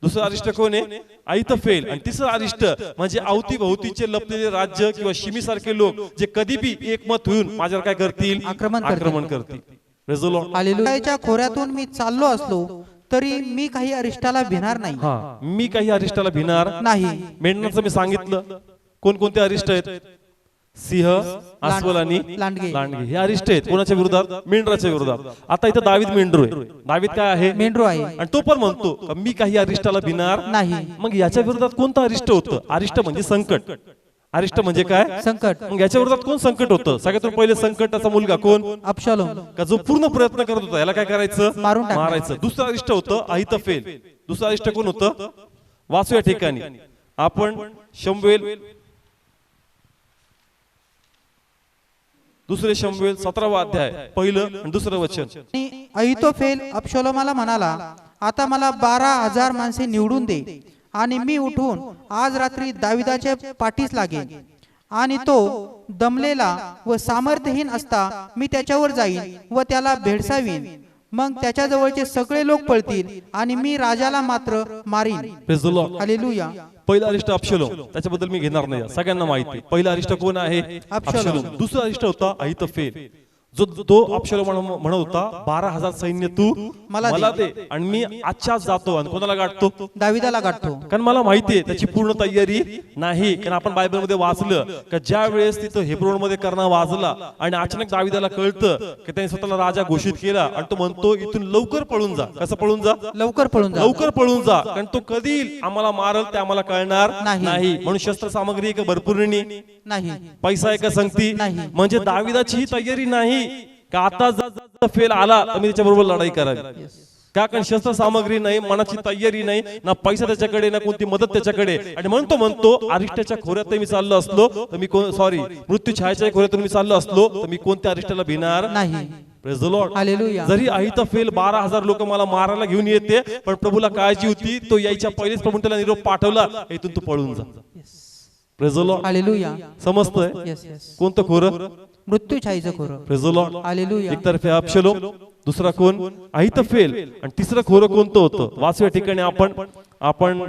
A: दुसरा अरिष्ट कोण आहे? अहितोफेल. आणि तिसरा अरिष्ट म्हणजे अवतीभोवतीचे लपलेले राज्य किंवा शिमी सारखे लोक जे कधी बी एकमत होऊन माझ्यावर काय करतील? आक्रमण करतील. Praise the Lord.
B: हालेलुयाच्या खोऱ्यातून मी चाललो असलो तरी मी काही अरिष्टाला भिणार नाही.
A: हा, मी काही अरिष्टाला भिणार
B: नाही.
A: मेंढरांचं मी सांगितलं कोणकोणते अरिष्ट आहेत? सिंह, अस्वल आणि
B: लांडगे.
A: हे अरिष्ट आहेत. कोणाच्या विरोधात? मेंढराच्या विरोधात. आता इथं दावीद मेंढरू आहे. दावीद काय आहे?
B: मेंढरू आहे.
A: आणि तो पण म्हणतो का मी काही अरिष्टाला भिणार
B: नाही.
A: मग याच्या विरोधात कोणतं अरिष्ट होतं? अरिष्ट म्हणजे संकट. अरिष्ट म्हणजे काय?
B: संकट.
A: मग याच्या विरोधात कोण संकट होतं? सगळ्यात पहिले संकटाचा मुलगा कोण?
B: अबशलोम.
A: का जो पूर्ण प्रयत्न करत होता याला काय करायचं?
B: मारून टाकणार.
A: मारायचं. दुसरं अरिष्ट होतं अहितोफेल. दुसरं अरिष्ट कोण होतं? वाचू या ठिकाणी आपण शमूएल, दुसरे शमूएल 17वा अध्याय पहिलं आणि दुसरं वचन.
B: आणि अहितोफेल अबशलोमाला म्हणाला, आता मला 12,000 माणसे निवडून दे आणि मी उठून आज रात्री दाविदाच्या पाठीस लागेन आणि तो दमलेला व सामर्थ्यहीन असता मी त्याच्यावर जाईन व त्याला भेडसावीन. मग त्याच्या जवळचे सगळे लोक पळतील आणि मी राजाला मात्र मारीन.
A: Praise the Lord.
B: हालेलुया.
A: पहिला अरिष्ट अबशलोम. त्याच्याबद्दल मी घेणार नाही, सगळ्यांना माहिती. पहिला अरिष्ट कोण आहे? अबशलोम. दुसरा अरिष्ट होता अहितोफेल. जो तो अबशलोम म्हणत होता 12,000 सैन्य तू मला दे आणि मी आजच्या जातो आणि कोणाला गाठतो?
B: दाविदाला गाठतो.
A: कारण मला माहितीये त्याची पूर्ण तयारी नाही. कारण आपण बायबल मध्ये वाचलं का ज्या वेळेस तिथं हेब्रोन मध्ये करणा वाजला आणि अचानक दाविदाला कळतं की त्याने स्वतःला राजा घोषित केला आणि तो म्हणतो इथून लवकर पळून जा. कसं पळून जा?
B: लवकर पळून जा.
A: लवकर पळून जा. कारण तो कधी आम्हाला मारल ते आम्हाला कळणार
B: नाही.
A: म्हणून शस्त्र सामग्री का भरपूर
B: नाही.
A: पैसा आहे का संगती?
B: नाही.
A: म्हणजे दाविदाची ही तयारी नाही का आता जर फेल आला तर मी त्याच्या बरोबर लढाई करावी. का? कारण शस्त्र सामग्री नाही, मनाची तयारी नाही, ना पैसा त्याच्याकडे, ना कोणती मदत त्याच्याकडे. आणि म्हणतो अरिष्टाच्या खोऱ्यात मी चाललो असलो तर मी मृत्यू छायेच्या खोऱ्यातून मी चाललो असलो तर मी कोणत्या अरिष्टाला भिणार
B: नाही.
A: Praise the Lord.
B: हालेलुया.
A: जरी अहितोफेल 12,000 लोक मला मारायला घेऊन येते, पण प्रभूला काळजी होती. तो यायच्या पहिलेच प्रभू त्याला निरोप पाठवला, इथून तू पळून जा. Praise the Lord.
B: हालेलुया.
A: समजतंय?
B: Yes yes.
A: कोणतं खोरं?
B: मृत्यू छायेचं खोरं.
A: Praise the Lord.
B: हालेलुया.
A: एकतर्फे अबशलोम, दुसरा कोण? अहितोफेल. आणि तिसरं खोरं कोणतं होतं? वाचू या ठिकाणी आपण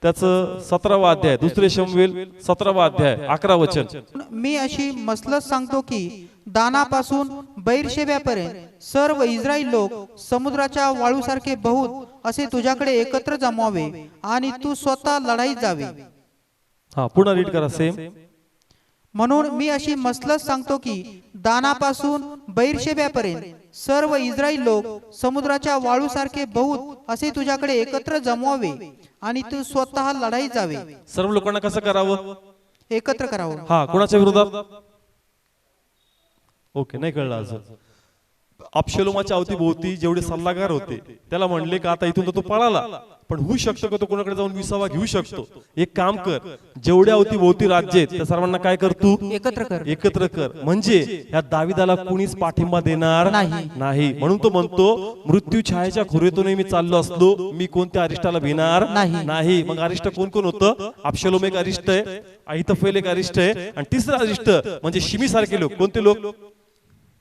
A: त्याचं 17वा अध्याय, दुसरे शमूएल 17वा अध्याय 11 वचन.
B: मी अशी मसलत सांगतो की दानापासून बैरशेब्यापर्यंत सर्व इस्रायल लोक समुद्राच्या वाळूसारखे बहुत असे तुझ्याकडे एकत्र जमवावे आणि तू स्वतः लढाईत जावे.
A: हा, पुन्हा रीड करा सेम.
B: म्हणून मी अशी मसलत सांगतो की दानापासून बैरशेब्यापर्यंत सर्व इस्रायल लोक समुद्राच्या वाळूसारखे बहुत असे तुझ्याकडे एकत्र जमवावे आणि तू स्वतः लढाईत जावे.
A: सर्व लोकांना कसं करावं?
B: एकत्र करावं.
A: हा, कोणाच्या विरोधात? ओके, नाही कळलं अजून. अबशलोमाच्या अवतीभोवती जेवढे सल्लागार होते त्याला म्हणले का आता इथून तर तो पळाला, पण होऊ शकतो का तो कोणाकडे जाऊन विसावा घेऊ शकतो, एक काम कर, जेवढ्या अवतीभोवती राज्य आहेत त्या सर्वांना काय कर, तू एकत्र कर, म्हणजे या दाविदाला कुणीच पाठिंबा देणार नाही. म्हणून तो म्हणतो मृत्यू छायेच्या खोरीतूनही मी चाललो असलो मी कोणत्या अरिष्टाला भिणार नाही. मग अरिष्ट कोण कोण होतं? अबशलोम एक अरिष्ट आहे, अहितोफेल एक अरिष्ट आहे, आणि तिसरा अरिष्ट म्हणजे शिमी सारखे लोक. कोणते लोक?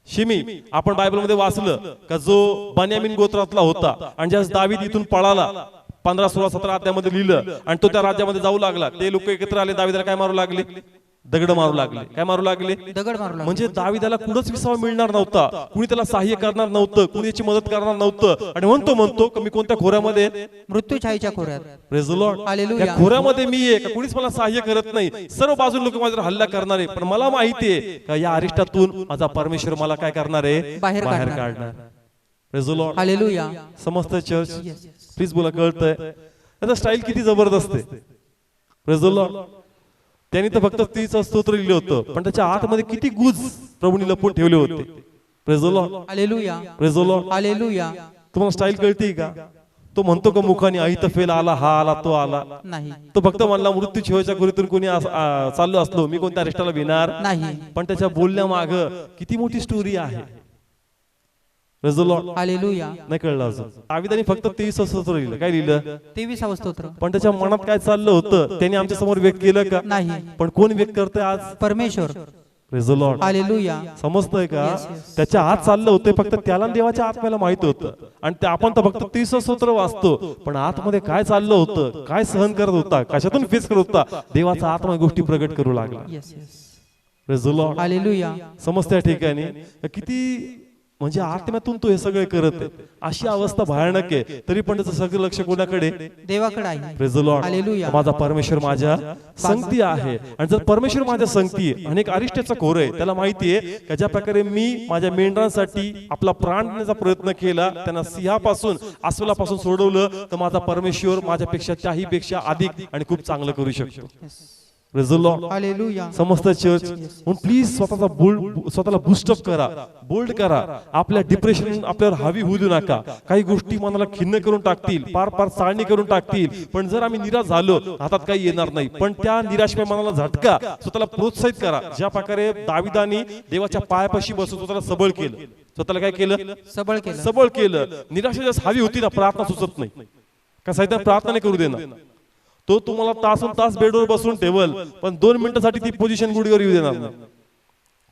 A: शिमी. आपण बायबल मध्ये वाचलं का जो बन्यामीन गोत्रातला होता आणि ज्यास दावीद इथून पळाला, 15, 16, 17 अध्यायामध्ये लिहिलं, आणि तो त्या राज्यामध्ये जाऊ लागला. ते लोक एकत्र आले, दाविदाला काय मारू लागले? दगड मारू लागले. काय मारू लागले? दगड मारू लागले. म्हणजे दाविदाला कुठंच विसावा मिळणार नव्हता, कुणी त्याला सहाय्य करणार नव्हतं, कुणी याची मदत करणार नव्हतं. आणि म्हणतो की मी कोणत्या खोऱ्यामध्ये?
B: मृत्यूछायेच्या खोऱ्यात.
A: Praise the Lord. हालेलुया. खोऱ्यामध्ये मी आहे का कुणीच मला सहाय्य करत नाही, सर्व बाजून लोक माझ्यावर हल्ला करणार आहे, पण मला माहिती आहे का या अरिष्टातून माझा परमेश्वर मला काय करणार आहे? बाहेर काढणार. Praise the Lord. हालेलुया. समस्त चर्च प्लीज बोला, कळतंय? त्याचा स्टाईल किती जबरदस्त आहे. Praise the Lord. त्यांनी तर फक्त 30 स्तोत्र लिहिले होतं, पण त्याच्या आतमध्ये किती गुज प्रभूंनी लपवून ठेवले होते. Praise the Lord. Hallelujah. Praise the Lord. Hallelujah. तुम्हाला स्टाईल कळते का? तो म्हणतो का मुखाने अहितोफेल आला, हा आला, तो आला नाही. तो फक्त म्हणला मृत्यू छायेच्या खोरीतून कोणी चाललो असलो मी कोणत्या अरिष्टाला भिणार नाही. पण त्याच्या बोलण्या माग किती मोठी स्टोरी आहे. Praise the Lord. हालेलुया. नाही कळलं अजून? दाविदाने फक्त 23 स्तोत्र लिहिलं. काय लिहिलं? 23 स्तोत्र. पण त्याच्या मनात काय चाललं होतं त्याने आमच्या समोर व्यक्त केलं का? नाही. पण कोण व्यक्त करतंय आज? परमेश्वर. Praise the Lord. हालेलुया. समजतंय का? त्याच्या आत चाललं होतं, फक्त त्याला देवाच्या आत्म्याला माहित होतं. आणि ते आपण तर फक्त 30 स्तोत्र वाचतो, पण आतमध्ये काय चाललं होतं, काय सहन करत होता, कशातून फेस करत होता, देवाचा आत्मा गोष्टी प्रगट करू लागला. Praise the Lord. हालेलुया. समजत्या ठिकाणी किती म्हणजे आत्म्यातून तो हे सगळे करत आहे. अशी अवस्था भयानक आहे, तरी पण त्याचं सगळं लक्ष कोणाकडे? देवाकडे आहे. Praise the Lord. हालेलुया. माझा परमेश्वर माझ्या संगती आहे. आणि जर परमेश्वर माझ्या संगती आहे आणि एक अरिष्टाचा खोर आहे, त्याला माहिती आहे की ज्या प्रकारे मी माझ्या मेंढरांसाठी आपला प्राण देण्याचा प्रयत्न केला, त्यांना सिंहापासून अस्वलापासून सोडवलं, तर माझा परमेश्वर माझ्यापेक्षा त्याही पेक्षा अधिक आणि खूप चांगलं करू शकतो. Praise the Lord. हालेलुया. समस्त चर्च म्हणून प्लीज स्वतःला बूस्टअप करा, बोल्ड करा. आपल्या डिप्रेशन आपल्यावर हावी होऊ देऊ नका. काही गोष्टी मनाला खिन्न करून टाकतील, पार चाळणी करून टाकतील, पण जर आम्ही निराश झालो हातात काही येणार नाही. पण त्या निराशेमुळे मनाला झटका, स्वतःला प्रोत्साहित करा. ज्या प्रकारे दाविदानी देवाच्या पायापाशी बसून स्वतःला सबळ केलं. स्वतःला काय केलं? सबळ केलं. निराशा जास्त हावी होती ना, प्रार्थना सुचत नाही का? सैतान प्रार्थना नाही करू देणार. तो तुम्हाला तासन तास बेडवर बसून ठेवल, पण 2 मिनिटांसाठी ती पोझिशन गुडीवर येऊ देणार नाही.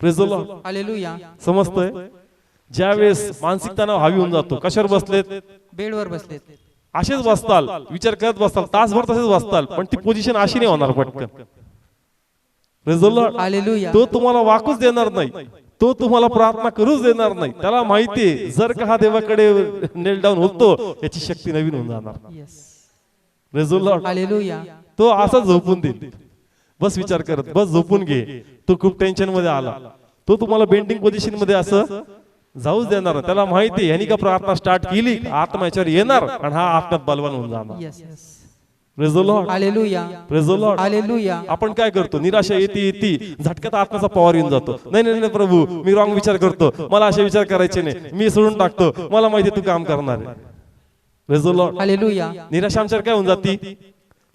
A: Praise the Lord. हालेलुया. समजतंय? ज्यावेळेस मानसिक तणाव हावी होऊन जातो, कशावर बसलेत? बेडवर बसलेत. असेच बसताल, विचार करत बसताल, तासभर तसेच बसताल, पण ती पोझिशन अशी नाही होणार पटकन. Praise the Lord. हालेलुया. तो तुम्हाला वाकूच देणार नाही, तो तुम्हाला प्रार्थना करूच देणार नाही. त्याला माहितीये जर का हा देवाकडे नेल डाऊन होतो, याची शक्ती नवीन होऊन जाणार. Praise the Lord. हालेलुया. तो असा झोपून देईल. बस विचार करत बस, झोपून घे. तो खूप टेन्शन मध्ये आला, तो तुम्हाला बेंडिंग पोझिशन मध्ये असं जाऊच देणार. त्याला माहिती यांनी का प्रार्थना स्टार्ट केली, आत्मा याच्यावर येणार आणि हा आत्म्यात बलवान होऊन जाणार. Praise the Lord. Hallelujah. Praise the Lord. Hallelujah. आपण काय करतो? निराशा येते झटक्यात आत्म्याचा पॉवर येऊन जातो. नाही प्रभू, मी रॉंग विचार करतो, मला असे विचार करायचे नाही, मी सोडून टाकतो, मला माहिती तू काम करणार आहे. Praise the Lord. हालेलुया. निराशा आमच्यावर काय होऊन जाती?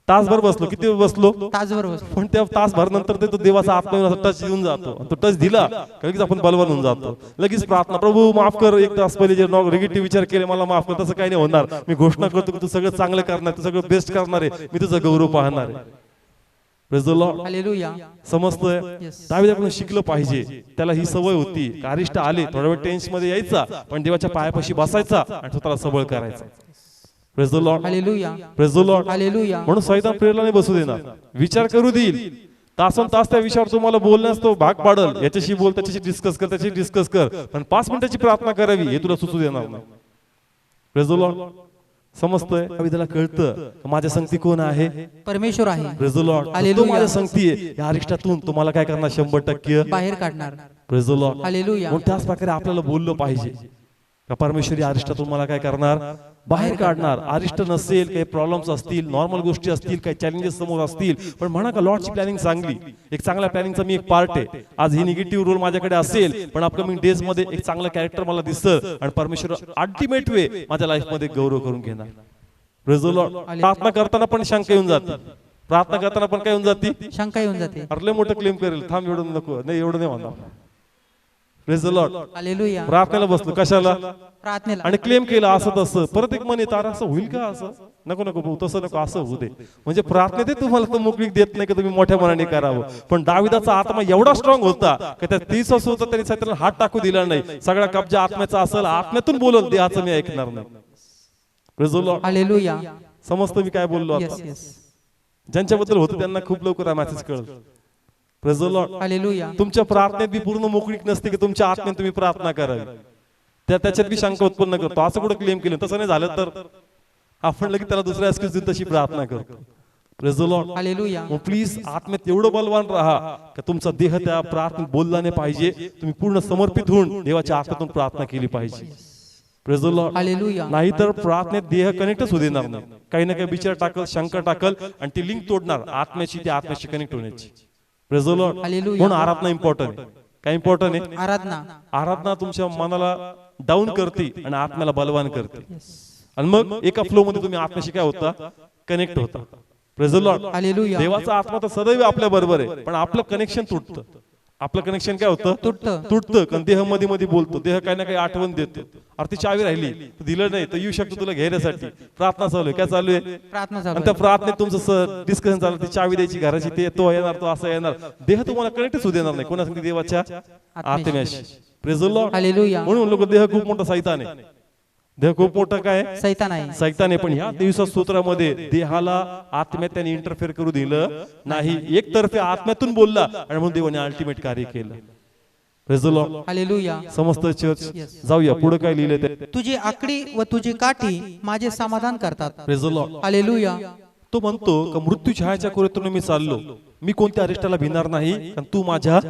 A: तासभर बसलो, किती बसलो? तासभर बसलो, पण त्या तासभर नंतर ते तो देवाचा आत्मा टच येऊन जातो. तो टच दिला लगेच आपण बलवान होऊन जातो. लगेच प्रार्थना, प्रभू माफ कर, 1 तास पहिले जे निगेटिव्ह विचार केले मला माफ कर. तसं काही नाही होणार. मी घोषणा करतो की तू सगळं चांगलं करणार, तू सगळं बेस्ट करणार आहे, मी तुझा गौरव पाहणार आहे. Praise the Lord. हालेलुया. समजतंय? दाविदाकडून शिकलं पाहिजे. त्याला ही सवय होती, अरिष्ट आले थोडा वेळ टेन्शन मध्ये यायचा, पण देवाच्या पायापाशी बसायचा आणि स्वतःला सबळ करायचा. Praise the Lord. Hallelujah. Praise the Lord. Hallelujah. म्हणून सैतान प्रेरणा नाही बसू देणार, विचार करू देईल. तासन तास त्या विषयावर तुम्हाला बोलण्यास तो भाग पाडल. याच्याशी बोल, त्याच्याशी डिस्कस कर, त्याच्याशी डिस्कस कर, पण 5 मिनिटाची प्रार्थना करावी हे तुला सुचू देणार नाही. Praise the Lord. समजतंय? दाविदाला कळतं माझ्या संगती कोण आहे? परमेश्वर आहे. Praise the Lord. तो माझ्या संगती आहे. या अरिष्टातून तुम्हाला काय करणार? 100% बाहेर काढणार. Praise the Lord. हालेलुया. म्हणून त्याच प्रकारे आपल्याला बोललं पाहिजे का परमेश्वरी अरिष्टातून मला काय करणार? बाहेर काढणार. अरिष्ट नसेल, काही प्रॉब्लेम्स असतील, नॉर्मल गोष्टी असतील, काही चॅलेंजेस समोर असतील, पण म्हणा का लॉर्डची प्लॅनिंग चांगली, एक चांगल्या प्लॅनिंगचा मी एक पार्ट आहे. आज ही निगेटिव्ह रोल माझ्याकडे असेल, पण अपकमिंग डेज मध्ये एक चांगलं कॅरेक्टर मला दिसतं आणि परमेश्वर अल्टिमेट वे माझ्या लाईफ मध्ये गौरव करून घेणार. Praise the Lord. प्रार्थना करताना पण शंका येऊन जाते, प्रार्थना करताना पण काय येऊन जाते,
B: शंका येऊन जाते.
A: अरे मोठं क्लेम करेल, थांब एवढं नको, नाही एवढं नाही म्हणणार. Praise the Lord.
B: हालेलुया.
A: प्रार्थनेला बसलो कशाला,
B: प्रार्थनेला,
A: आणि क्लेम केला असं तसं, परत एक मन येतं असं होईल का, असं नको नको भाऊ, तसं नको, असं होऊ दे. म्हणजे प्रार्थनेत तुम्हाला तर मोकळीक देत नाही की तुम्ही मोठ्या मनाने करावं. पण दाविदाचा आत्मा एवढा स्ट्रॉंग होता की त्या 30 वर्ष होता त्यांनी सैतानाला हात टाकू दिला नाही. सगळा कब्जा आत्म्याचा असेल, आत्म्यातून बोलल, देहाचं मी ऐकणार नाही. Praise the Lord.
B: हालेलुया.
A: समजतं मी काय बोललो
B: येस
A: आता.
B: येस.
A: ज्यांच्याबद्दल होतं त्यांना खूप लवकर हा मेसेज कळलं. Praise the Lord.
B: हालेलुया.
A: तुमच्या प्रार्थनेत बी पूर्ण मोकळीक नसते की तुमच्या आत्म्यात तुम्ही प्रार्थना करावी, त्याच्यात बी शंका उत्पन्न करतो. असं कुठं क्लेम केलं, तसं नाही झालं तर आपण लगेच त्याला दुसऱ्या एक्सक्यूज देऊन तशी प्रार्थना करतो. Praise the Lord.
B: हालेलुया.
A: मग प्लीज आत्म्यात एवढं बलवान राहा की तुमचा देह त्या प्रार्थनेत बोलला नाही पाहिजे. तुम्ही पूर्ण समर्पित होऊन देवाच्या आत्म्यातून प्रार्थना केली पाहिजे. Praise the Lord.
B: हालेलुया.
A: नाहीतर प्रार्थनेत देह कनेक्टच होऊ देणार नाही. काही ना काही विचार टाकल, शंका टाकल आणि ती लिंक तोडणार आत्म्याची, ती आत्म्याशी कनेक्ट होण्याची. Praise the Lord.
B: हालेलुया.
A: म्हणून आराधना इम्पॉर्टंट आहे. काय इम्पॉर्टंट आहे,
B: आराधना.
A: आराधना तुमच्या मनाला डाऊन करते आणि आत्म्याला बलवान करते. आणि मग एका फ्लो मध्ये तुम्ही आत्म्याशी काय होता, कनेक्ट होता. Praise the Lord.
B: हालेलुया.
A: देवाचा आत्मा तर सदैव आपल्या बरोबर आहे, पण आपलं कनेक्शन तुटतं. आपलं कनेक्शन काय होतं, तुटतं. कारण देह मध्ये मध्ये बोलतो, देह काही ना काही आठवण देतो. अरे ती चावी राहिली, तू दिलं नाही तर येऊ शकतो तुला घेण्यासाठी. प्रार्थना चालू आहे, काय चालू आहे,
B: प्रार्थना
A: आणि
B: चालू
A: त्या प्रार्थनेत तुमचं डिस्कशन चालू, ती चावी द्यायची घराची, ते तो येणार, तो असं येणार. देह तुम्हाला कनेक्टच होऊ देणार नाही कोणा सांगते, देवाच्या आत्म्याशी. Praise the Lord.
B: हालेलुया.
A: म्हणून लोक देह खूप मोठा सैतान आहे, देह खूप मोठा काय
B: सैतान आहे,
A: सैतान आहे. पण ह्या दिवसा स्तोत्रामध्ये देहाला आत्म्यात त्याने इंटरफेअर करू दिलं नाही. एकतर्फे आत्म्यातून बोलला आणि म्हणून देवाने अल्टिमेट कार्य केलं. Praise the Lord.
B: हालेलुया.
A: समस्त चर्च. जाऊया पुढे काय लिहिलंय ते.
B: तुझी आकडी व तुझी काठी माझे समाधान करतात.
A: Praise the Lord.
B: हालेलुया.
A: तो म्हणतो का मृत्यू छायाच्या कोरेतून मी चाललो, मी कोणत्या अरिष्टाला भिणार नाही, कारण तू माझ्या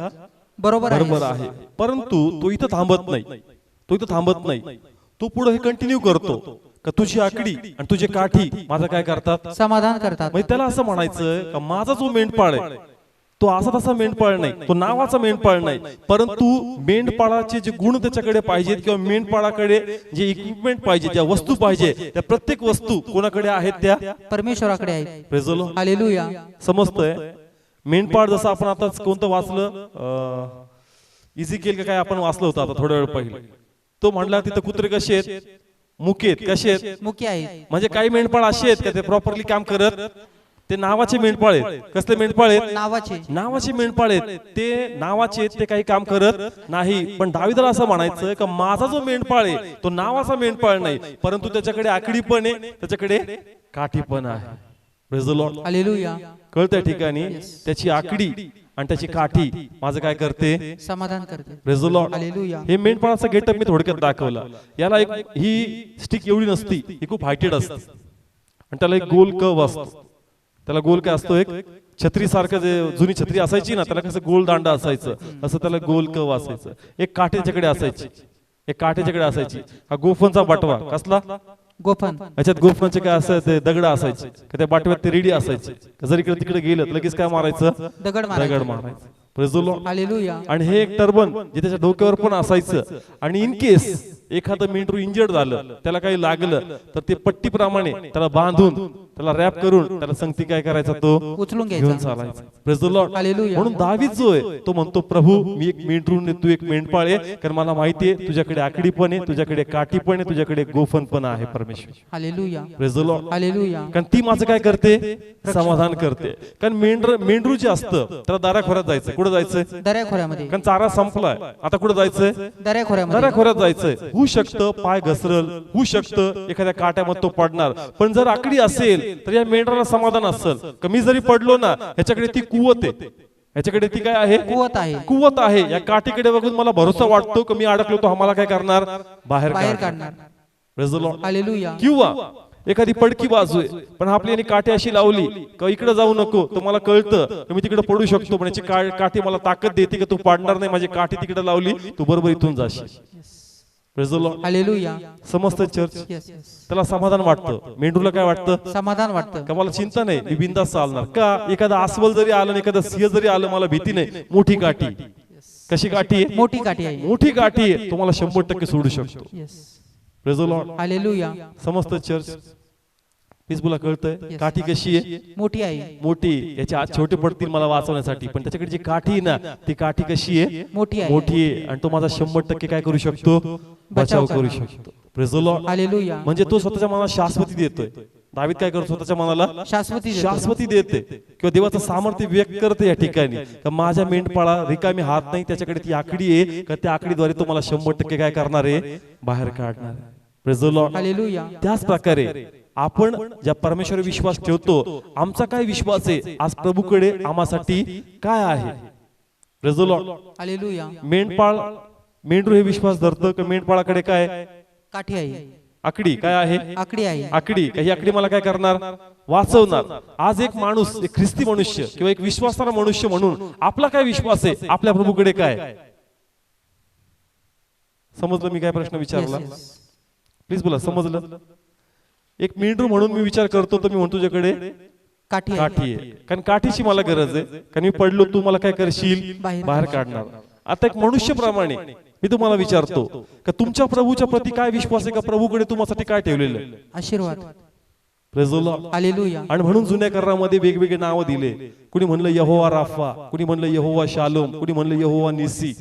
B: बरोबर
A: आहे. परंतु तो इथं थांबत नाही, तो पुढे हे कंटिन्यू करतो का तुझी आकडी आणि तुझे काठी माझं काय करतात,
B: समाधान करतात.
A: म्हणजे त्याला असं म्हणायचं का माझा जो मेंढपाळ आहे तो असा तसा मेंढपाळ नाही, तो नावाचा मेंढपाळ नाही, परंतु मेंढपाळाचे जे गुण त्याच्याकडे पाहिजेत किंवा मेंढपाळाकडे जे इक्विपमेंट पाहिजे, ज्या वस्तू पाहिजे, त्या प्रत्येक वस्तू कोणाकडे आहेत, त्या
B: परमेश्वराकडे आहे.
A: Praise the Lord.
B: हालेलुया.
A: समजतंय. मेंढपाळ जसं आपण आता कोणतं वाचलं, इझिकेल का काय आपण वाचलं होतं आता थोड्या वेळ पहिले. तो म्हणला तिथं कुत्रे कसे आहेत, मुके आहेत. कसे आहेत,
B: मुके आहेत.
A: म्हणजे काही मेंढपाळ असे आहेत का ते प्रॉपरली काम करत, ते नावाचे मेंढपाळ आहेत. कसले मेंढपाळ आहेत, नावाचे मेंढपाळ आहेत. ते नावाचे आहेत, ते काही काम करत नाही. पण दाविदाला असं म्हणायचं का माझा जो मेंढपाळ आहे तो नावाचा मेंढपाळ नाही, परंतु त्याच्याकडे आकडी पण आहे, त्याच्याकडे काठी पण आहे. Praise the Lord.
B: हालेलुया.
A: कळत्या ठिकाणी त्याची आकडी आणि त्याची काठी माझं काय करते,
B: समाधान करते.
A: Praise the Lord.
B: हालेलुया.
A: हे मेंढपाळाचा गेटअप मी थोडक्यात दाखवला. याला एक ही स्टिक एवढी नसती, ही खूप हायटेड असते आणि त्याला एक गोल कव असतो. त्याला गोल काय असतो, एक छत्री सारखं, जे जुनी छत्री असायची ना त्याला कसं गोल दांडा असायचं, असं त्याला गोल कव असायचं. एक काठ्याच्याकडे असायची, हा गोफनचा बटवा. कसला
B: गोफन.
A: याच्यात गोफनचे काय असायचे, दगड असायचे, त्या बाटव्यात ते रेडी असायचे. जर इकडे तिकडे गेलं लगेच काय मारायचं,
B: दगड
A: मारायचं. Praise the Lord.
B: हालेलुया.
A: आणि हे एक टर्बन जे त्याच्या डोक्यावर पण असायचं. आणि इन केस एखादं मेंढरू इंजर्ड झालं, त्याला काही लागलं तर ते पट्टीप्रमाणे त्याला बांधून, त्याला रॅप करून त्याला संगती काय करायचा, तो
B: उचलून
A: घेऊन चालायचा. Praise the Lord.
B: हालेलुया.
A: म्हणून दावीद जो आहे तो म्हणतो, प्रभू मी एक मेंढरू नाही, तू एक मेंढपाळ आहे, कारण मला माहिती आहे तुझ्याकडे आकडी पण आहे, तुझ्याकडे काठी पण आहे, तुझ्याकडे गोफन पण आहे. परमेश्वर.
B: Hallelujah.
A: Praise the Lord.
B: Hallelujah.
A: कारण ती माझं काय करते, समाधान करते. कारण मेंढरू जे असतं त्याला दाराखोऱ्यात जायचं. कुठं जायचंय,
B: दऱ्याखोऱ्यामध्ये.
A: कारण चारा संपलाय, आता कुठं जायचंय, दऱ्याखोऱ्यात जायचंय. होऊ शकतं पाय घसरल, होऊ शकतं एखाद्या काट्यामध्ये तो पडणार, पण जर आकडी असेल तर या मेंढराला समाधान असेल. कमी जरी पडलो ना, ह्याच्याकडे ती कुवत आहे, ह्याच्याकडे ती काय आहे, कुवत आहे. या काठीकडे बघून मला भरोसा वाटतो की मी अडकलो तो आम्हाला काय करणार, बाहेर काढणार. Praise the Lord.
B: हालेलुया.
A: किंवा एखादी पडकी बाजू आहे, पण आपली याने काठी अशी लावली का इकडे जाऊ नको, तर मला कळतं की मी तिकडे पडू शकतो, पण याची काठी मला ताकद देते की तू पाडणार नाही. माझी काठी तिकडे लावली, तू बरोबर इथून जाशील. Praise the Lord.
B: हालेलुया.
A: समस्त चर्च
B: येस येस.
A: त्याला समाधान वाटतं. मेंढरूला काय वाटतं?
B: समाधान वाटतं.
A: का मला चिंता नाही, मी बिंदास चालणार. का एखादा अस्वल जरी आलं, एखादा सिंह जरी आलं, मला भीती नाही. मोठी काठी. कशी काठी आहे?
B: मोठी काठी आहे.
A: मोठी काठी आहे, तुम्हाला 100% सोडू शकतो.
B: Yes.
A: Praise the Lord.
B: Hallelujah.
A: समस्त चर्च प्लीज बोला, कळतंय? काठी कशी आहे?
B: मोठी आहे.
A: मोठी. याचे आज छोटे पडतील मला वाचवण्यासाठी, पण त्याच्याकडे जी काठी आहे ना, ती काठी कशी आहे?
B: मोठी आहे.
A: मोठी आहे. आणि तो माझा 100% काय करू शकतो? बचाव करू शकतो. Praise the Lord.
B: हालेलुया.
A: म्हणजे तो स्वतःच्या मनाला शाश्वती देतोय. दावीद काय करतो? स्वतःच्या मनाला
B: शाश्वती देतो.
A: शाश्वती देते किंवा देवाचं सामर्थ्य व्यक्त करते या ठिकाणी. का माझ्या मेंढपाळा रिकामी हात नाही, त्याच्याकडे ती आकडी आहे, का त्या आकडीद्वारे तो मला 100% काय करणार आहे? बाहेर काढणार आहे. Praise the Lord.
B: हालेलुया.
A: त्याच प्रकारे आपण ज्या परमेश्वरावर विश्वास ठेवतो, आमचा काय विश्वास आहे? आज प्रभूकडे आम्हासाठी काय आहे? Praise the Lord.
B: हालेलुया.
A: मेंढरू हे विश्वास धरतं का मेंढपाळाकडे काय?
B: काठी आहे.
A: आकडी काय आहे?
B: आकडी आहे.
A: आकडी. ही आकडी मला काय करणार? वाचवणार. आज एक माणूस, एक ख्रिस्ती मनुष्य किंवा एक विश्वासाला मनुष्य म्हणून आपला काय विश्वास आहे? आपल्या प्रभूकडे काय? समजलं मी काय प्रश्न विचारला?
B: Yes, yes.
A: प्लीज बोला, समजलं? एक मेंढरू म्हणून मी विचार करतो, तर मी म्हणतो तुझ्याकडे
B: काठी आहे.
A: काठी आहे, कारण काठीची मला गरज आहे. कारण मी पडलो, तू मला काय करशील? बाहेर काढणार. आता एक मनुष्यप्रमाणे मी तुम्हाला विचारतो का तुमच्या प्रभूच्या प्रती काय विश्वास आहे? का प्रभूकडे तुम्हासाठी काय ठेवलेलं आहे?
B: आशीर्वाद.
A: Praise the Lord.
B: हालेलुया.
A: आणि म्हणून जुन्या करारामध्ये वेगवेगळे नावं दिले. कुणी म्हणलं यहोवा राफा, कुणी म्हणलं यहोवा शालोम, कुणी म्हणलं यहोवा निसी.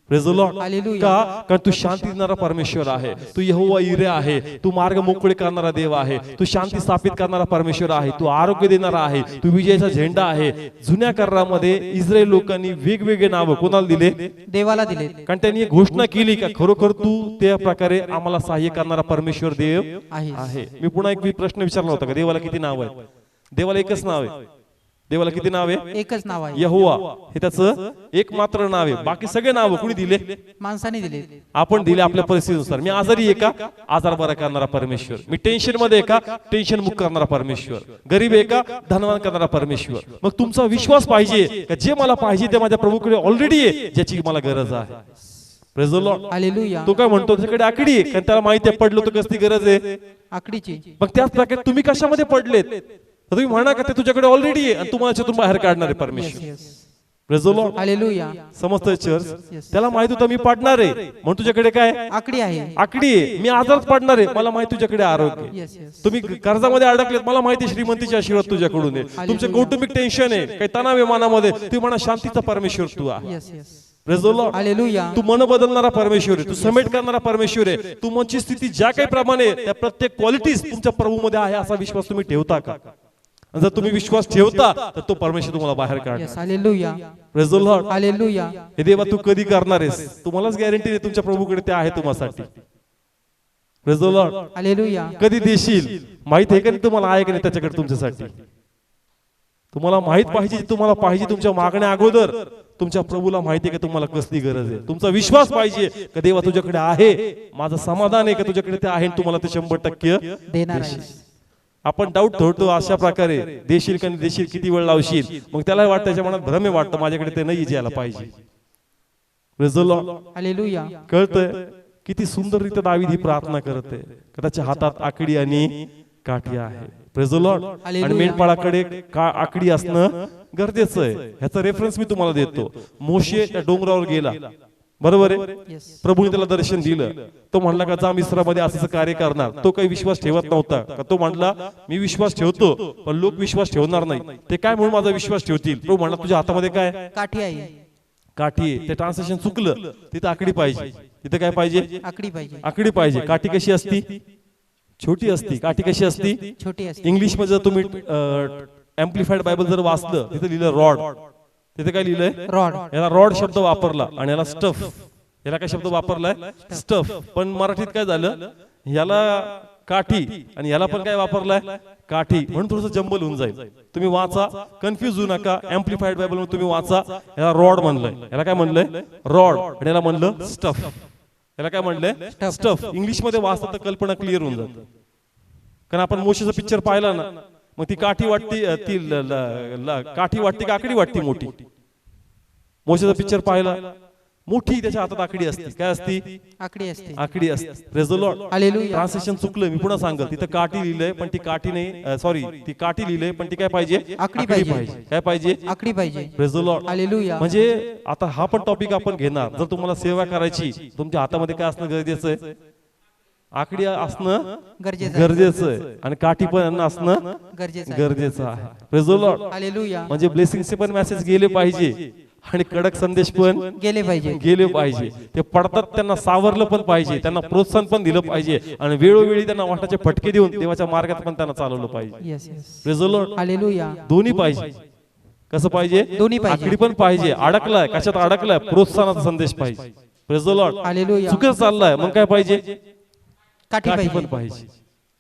A: Praise the Lord.
B: हालेलुया.
A: का? कारण तू शांती देणारा परमेश्वर आहे. तू यहोवा इरे आहे. तू मार्ग मोकळे करणारा देव आहे. तू शांती स्थापित करणारा परमेश्वर आहे. तू आरोग्य देणारा आहे. तू विजयाचा झेंडा आहे. जुन्या करारामध्ये इस्रायल लोकांनी वेगवेगळे नाव कोणाला दिले?
B: देवाला दिले.
A: कारण त्यांनी एक घोषणा केली का खरोखर तू त्या प्रकारे आम्हाला सहाय्य करणारा परमेश्वर देव आहे. मी पुन्हा एक प्रश्न विचारला होता का देवाला किती नाव आहे? देवाला एकच नाव आहे. देवाला किती नाव आहे?
B: एकच नाव आहे.
A: यहोवा हे त्याचं एकमात्र नाव आहे. बाकी सगळे नाव कुणी दिले?
B: माणसाने दिले.
A: आपण दिले आपल्या परिस्थितीनुसार. मी आजारी आहे का? आजार बरा करणारा परमेश्वर. मी टेन्शन मध्ये आहे का? टेन्शन मुक्त करणारा परमेश्वर. गरीब आहे का? धनवान करणारा परमेश्वर. मग तुमचा विश्वास पाहिजे का जे मला पाहिजे ते माझ्या प्रभूकडे ऑलरेडी आहे, ज्याची मला गरज आहे. Praise the Lord.
B: हालेलुया.
A: तो काय म्हणतो? त्याच्याकडे आकडी आहे, कारण त्याला माहिती आहे पडलो तर कसली गरज आहे?
B: आकडीची.
A: मग त्याच प्रकारे तुम्ही कशामध्ये पडलेत? तर तुम्ही म्हणा का ते तुझ्याकडे ऑलरेडी आहे आणि तुम्हाला त्यातून बाहेर काढणार आहे परमेश्वर. Praise the Lord.
B: हालेलुया.
A: समस्त चर्च त्याला माहित होतं मी पडणार आहे, म्हणून तुझ्याकडे काय?
B: आकडी आहे.
A: आकडी आहे. मी आजारात पडणार आहे, मला माहिती तुझ्याकडे आरोग्य.
B: Yes yes.
A: तुम्ही कर्जामध्ये अडकलेत, मला माहिती श्रीमंतीचे आशीर्वाद तुझ्याकडून आहे. तुमचे कौटुंबिक टेन्शन आहे, काही तणाव आहे मनामध्ये, तुम्ही म्हणा शांतीचा परमेश्वर तू आहे.
B: Yes yes.
A: Praise the Lord.
B: Hallelujah.
A: तू मन बदलणारा परमेश्वर आहे. तू समेट करणारा परमेश्वर आहे. तू मनची स्थिती ज्या काही प्रमाणे त्या प्रत्येक क्वालिटीज तुमच्या प्रभूमध्ये आहे असा विश्वास तुम्ही ठेवता का? जर तुम्ही विश्वास ठेवता तर तो परमेश्वर तुम्हाला बाहेर काढणार.
B: Yes. Hallelujah.
A: Praise the Lord.
B: Hallelujah.
A: हे देवा तू कधी करणार आहेस? तुम्हालाच गॅरंटी आहे तुमच्या प्रभूकडे ते आहे तुम्हासाठी. Praise the Lord.
B: हालेलुया.
A: कधी देशील? माहित आहे का नाही तुम्हाला आहे का नाही त्याच्याकडे तुमच्यासाठी? तुम्हाला माहित पाहिजे, तुम्हाला पाहिजे तुमच्या मागण्या अगोदर तुमच्या प्रभूला माहिती आहे का तुम्हाला कसली गरज आहे. तुमचा विश्वास पाहिजे का देवा तुझ्याकडे आहे, माझं समाधान आहे का तुझ्याकडे ते आहे, तुम्हाला ते 100%
B: देणार
A: देशील.
B: आहे.
A: आपण डाऊट ठेवतो अशा प्रकारे, देशील का नाही देशील, किती वेळ लावशील. मग त्याला वाटतं, त्याच्या मनात भ्रमे वाटतं माझ्याकडे ते नाही ज्याला पाहिजे. Praise the Lord.
B: हालेलुया.
A: कळतंय किती सुंदररीत्या दावीद ही प्रार्थना करते. त्याच्या हातात आकडी आणि काठी आहे. Praise the Lord. आणि मेंढपाळाकडे आकडी असणं गरजेचं आहे. ह्याचा रेफरन्स मी तुम्हाला देतो. मोशे त्या डोंगरावर गेला, बरोबर आहे.
B: येस.
A: प्रभूने त्याला दर्शन दिलं. तो म्हणला का जा मिस्रामध्ये असं कार्य करणार. तो काही विश्वास ठेवत नव्हता. का तो म्हणला मी विश्वास ठेवतो पण लोक विश्वास ठेवणार नाही. ते काय म्हणून माझा विश्वास ठेवतील? प्रभू म्हणला तुझ्या हातामध्ये काय?
B: काठी आहे.
A: काठी आहे. ते ट्रान्सलेशन चुकलं. तिथे आकडी पाहिजे. तिथे काय पाहिजे?
B: आकडी पाहिजे.
A: आकडी पाहिजे. काठी कशी असती? छोटी असती. काठी कशी असती?
B: छोटी असते.
A: इंग्लिश मध्ये जर तुम्ही एम्प्लिफाइड बायबल जर वाचलं, तिथे लिहिलं रॉड. तिथे काय लिहिलंय?
B: रॉड.
A: याला रॉड शब्द वापरला आणि याला स्टफ. याला काय शब्द वापरलाय? स्टफ. पण मराठीत काय झालं? याला काठी आणि याला पण काय वापरलाय? काठी. म्हणून थोडंसं जंबल होऊन जाईल. तुम्ही वाचा, कन्फ्युज होऊ नका. एम्प्लिफाइड बायबल मध्ये तुम्ही वाचा, याला रॉड म्हणलंय. याला काय म्हणलंय? रॉड. आणि याला म्हणलं स्टफ. याला काय म्हणलंय? स्टफ. इंग्लिश मध्ये वाचता तर कल्पना क्लिअर होऊन जाते. कारण आपण मोशेचा पिक्चर पाहिला ना, मग ती काठी वाटती, ती काठी वाटती का आकडी वाटती मोठी? मोशेचा पिक्चर पाहिला मोठी त्याच्या हातात आकडी असते. काय असती?
B: आकडी असते.
A: आकडी असते. Praise the Lord.
B: Hallelujah.
A: Translation चुकलं, मी पुन्हा सांगल. तिथं काठी लिहिलंय पण ती काठी नाही, सॉरी, ती काठी लिहिलंय पण ती काय पाहिजे?
B: आकडी पाहिजे.
A: काय पाहिजे?
B: आकडी पाहिजे.
A: Praise the Lord.
B: हालेलुया.
A: म्हणजे आता हा पण टॉपिक आपण घेणार. जर तुम्हाला सेवा करायची, तुमच्या हातामध्ये काय असणं गरजेचं आहे? आकडी असणं गरजेचं आहे आणि काठी पण असणं गरजेचं आहे. Praise the Lord.
B: हालेलुया.
A: म्हणजे ब्लेसिंगचे पण मेसेज गेले पाहिजे आणि कडक संदेश पण गेले पाहिजे. ते पडतात त्यांना सावरलं पण पाहिजे, त्यांना प्रोत्साहन पण दिलं पाहिजे आणि वेळोवेळी त्यांना वाटाचे फटके देऊन देवाच्या मार्गात पण त्यांना चालवलं पाहिजे. Praise the Lord.
B: हालेलुया.
A: दोन्ही पाहिजे. कसं पाहिजे?
B: दोन्ही पाहिजे.
A: आकडी पण पाहिजे, अडकलाय कशात अडकलाय, प्रोत्साहनाचा संदेश पाहिजे. Praise the Lord.
B: हालेलुया.
A: चुकीचं चाललाय मग काय पाहिजे?
B: काठी
A: पण
B: पाहिजे.
A: पाहिजे.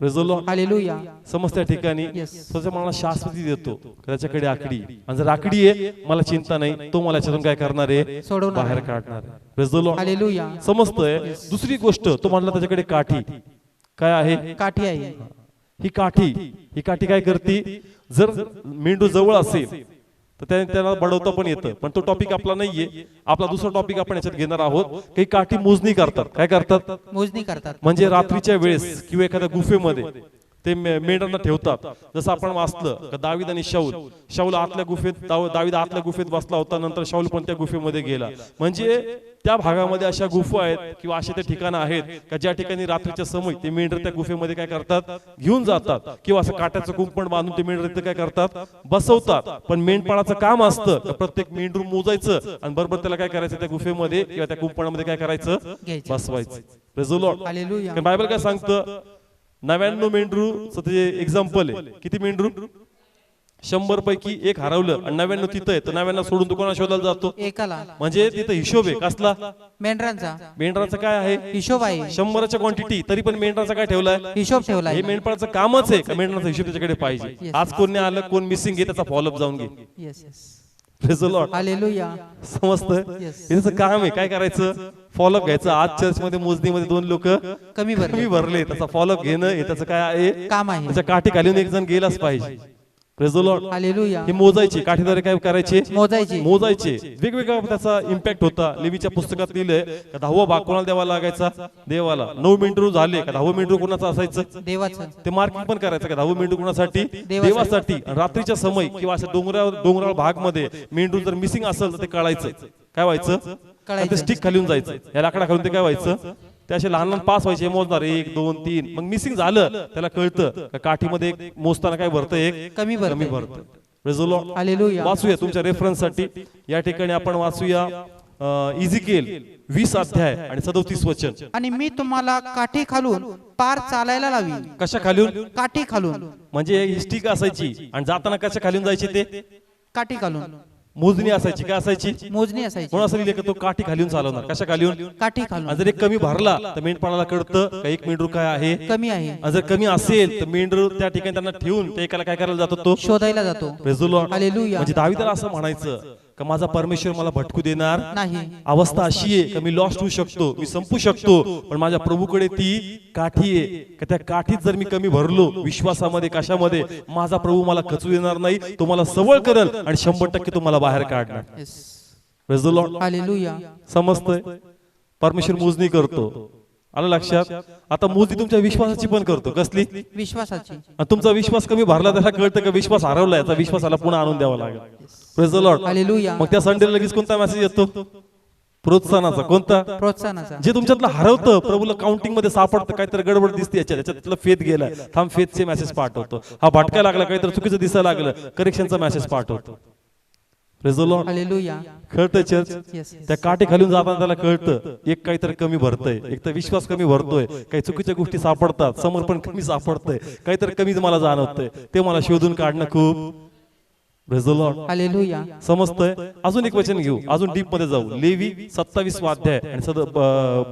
A: Praise the Lord.
B: हालेलुया.
A: समजत्या ठिकाणी स्वतः मला शाश्वती देतो, त्याच्याकडे आकडी, आणि जर आकडी आहे मला चिंता नाही, तो मला याच्यातून काय करणार आहे?
B: सोडवणार
A: बाहेर काढणार आहे. Praise the Lord.
B: हालेलुया.
A: समजतंय? दुसरी गोष्ट तो म्हणला त्याच्याकडे काठी. काय आहे?
B: काठी आहे.
A: ही काठी काय करते? जर मेंढू जवळ असेल तर त्यांना बडवता पण येतं, पण तो टॉपिक आपला नाहीये. आपला दुसरा टॉपिक आपण याच्यात घेणार आहोत. काही काठी मोजणी करतात. काय करतात?
B: मोजणी करतात.
A: म्हणजे रात्रीच्या वेळेस किंवा एखाद्या गुफेमध्ये ते मेंढरांना ठेवतात. जसं आपण वाचलं का दावीद आणि शाऊल आतल्या गुफेत, दावीद आतल्या गुफेत बसला होता, नंतर शाऊल पण त्या गुफेमध्ये गेला. म्हणजे त्या भागामध्ये अशा गुफा आहेत किंवा असे ते ठिकाणं आहेत का ज्या ठिकाणी रात्रीच्या समय ते मेंढर त्या गुफेमध्ये काय करतात? घेऊन जातात किंवा असं काट्याचं कुंपण बांधून ते मेंढर तिथे काय करतात? बसवतात. पण मेंढपाळाचं काम असतं प्रत्येक मेंढरू मोजायचं आणि बरोबर त्याला काय करायचं? त्या गुफेमध्ये किंवा त्या कुंपणामध्ये काय करायचं? बसवायचं. Praise the Lord.
B: हालेलुया.
A: कारण बायबल काय सांगतं? 99 मेंढरू ते एक्झाम्पल आहे. किती मेंढरू? 100 पैकी एक हरवलं आणि 99 तिथं आहे, तर 99 सोडून तू कोणा शोधायला जातो?
B: एकाला.
A: म्हणजे तिथं हिशोब आहे. कसला?
B: मेंढरांचा
A: काय आहे?
B: हिशोब आहे.
A: 100च्या क्वांटिटी, तरी पण मेंढराचा काय ठेवलाय?
B: हिशोब ठेवलाय.
A: हे मेंढपाळाचं कामच आहे का मेंढराचा हिशोब त्याच्याकडे पाहिजे. आज कोण नाही आलं, कोण मिसिंग आहे, त्याचा फॉलोअप जाऊन घे. Praise the Lord.
B: हालेलुया.
A: समजतंय? त्याचं काम आहे. काय करायचं? फॉलोअप घ्यायचं. आज चर्च मध्ये मोजणीमध्ये 2 लोक
B: कमी
A: भरले, त्याचा फॉलोअप घेणं हे त्याचं काय आहे?
B: काम आहे.
A: त्याच्या काठी खालीन एक जण गेलाच पाहिजे. Praise the Lord.
B: हालेलुया.
A: हे मोजायचे काठीद्वारे काय करायचे?
B: मोजायचे.
A: वेगवेगळा त्याचा इम्पॅक्ट होता. लेवीच्या पुस्तकात लिहिलंय का 10वा भाग कोणाला द्यावा लागायचा? देवाला. 9 मेंढरू झाले का 10वं मेंढरू कोणाचं असायचं?
B: देवाचं.
A: ते मार्किंग पण करायचं का 10वं मेंढरू कोणासाठी? देवासाठी. रात्रीच्या समय किंवा अशा डोंगराळ भाग मध्ये मेंढरू जर मिसिंग असेल तर ते कळायचं. काय व्हायचं? ते स्टिक खाली जायचं. या लाकडा खालून ते काय व्हायचं? ते असे लहान लहान पास व्हायचे, मोजणार 1 2 3. मग मिसिंग झालं त्याला कळतं का काठीमध्ये मोजताना काय भरतं? एक कमी भरतं. Praise the Lord.
B: हालेलुया.
A: वाचूया तुमच्या रेफरन्स साठी. या ठिकाणी आपण वाचूया इझिकेल 20 अध्याय आणि 37 वचन.
B: आणि मी तुम्हाला काठी खालून पार चालायला लावी.
A: कशा खालून?
B: काठी खालून.
A: म्हणजे ही स्टिक असायची आणि जाताना कशा खालून जायचे? ते
B: काठी खालून.
A: मोजणी असायची. काय असायची?
B: मोजणी असायची.
A: कोण असं लिहिले का तो काठी खालून चालवणार? कशा खालून?
B: काठी खालून.
A: जर एक कमी भरला तर मेंढपाळाला कळतं का एक मेंढरू काय आहे?
B: कमी आहे.
A: आणि जर कमी असेल तर मेंढरू त्या ठिकाणी त्यांना ठेवून ते एकाला काय करायला जातो? तो
B: शोधायला जातो.
A: Praise the Lord.
B: हालेलुया.
A: म्हणजे दावीदाला असं म्हणायचं का माझा परमेश्वर मला भटकू देणार
B: नाही.
A: अवस्था अशी आहे का मी लॉस्ट होऊ शकतो, मी संपू शकतो, पण माझ्या प्रभूकडे ती काठी आहे का त्या काठीत जर मी कमी भरलो विश्वासामध्ये कशामध्ये, माझा प्रभू मला खचू देणार नाही, तो मला सबळ करेल आणि 100% तो मला बाहेर काढणार. Praise the Lord.
B: हालेलुया.
A: समजतंय? परमेश्वर मोजणी करतो. आलं लक्षात? आता मोजणी तुमच्या विश्वासाची पण करतो. कसली?
B: विश्वासाची.
A: तुमचा विश्वास कमी भरला त्याला कळतं का विश्वास हरवला, याचा विश्वासाला पुन्हा आणून द्यावा लागेल. Praise the Lord.
B: हालेलुया.
A: मग त्या संडेला लगेच कोणता मेसेज येतो? प्रोत्साहनाचा. कोणता?
B: प्रोत्साहनाचा.
A: जे तुमच्यातलं हरवतं, प्रभूला काउंटिंग मध्ये सापडतं, काहीतरी गडबड दिसते याच्यातलं फेथ गेलाय, थांब फेथचे मेसेज पाठवतो. हा भटका लागला, काहीतरी चुकीचं दिसायला लागलं, करेक्शनचा मेसेज पाठवतो. Praise the Lord.
B: हालेलुया.
A: कळतंय चर्च? त्या काठी खालून जाताना त्याला कळतं एक काहीतरी कमी भरतंय, एक तर विश्वास कमी भरतोय, काही चुकीच्या गोष्टी सापडतात, समर्पण कमी सापडतंय, काहीतरी कमी मला जाणवतंय, ते मला शोधून काढणं खूप. Praise the Lord.
B: हालेलुया.
A: समजतंय? अजून एक वचन घेऊ, अजून डीप मध्ये जाऊ. लेवी 27 अध्याय आणि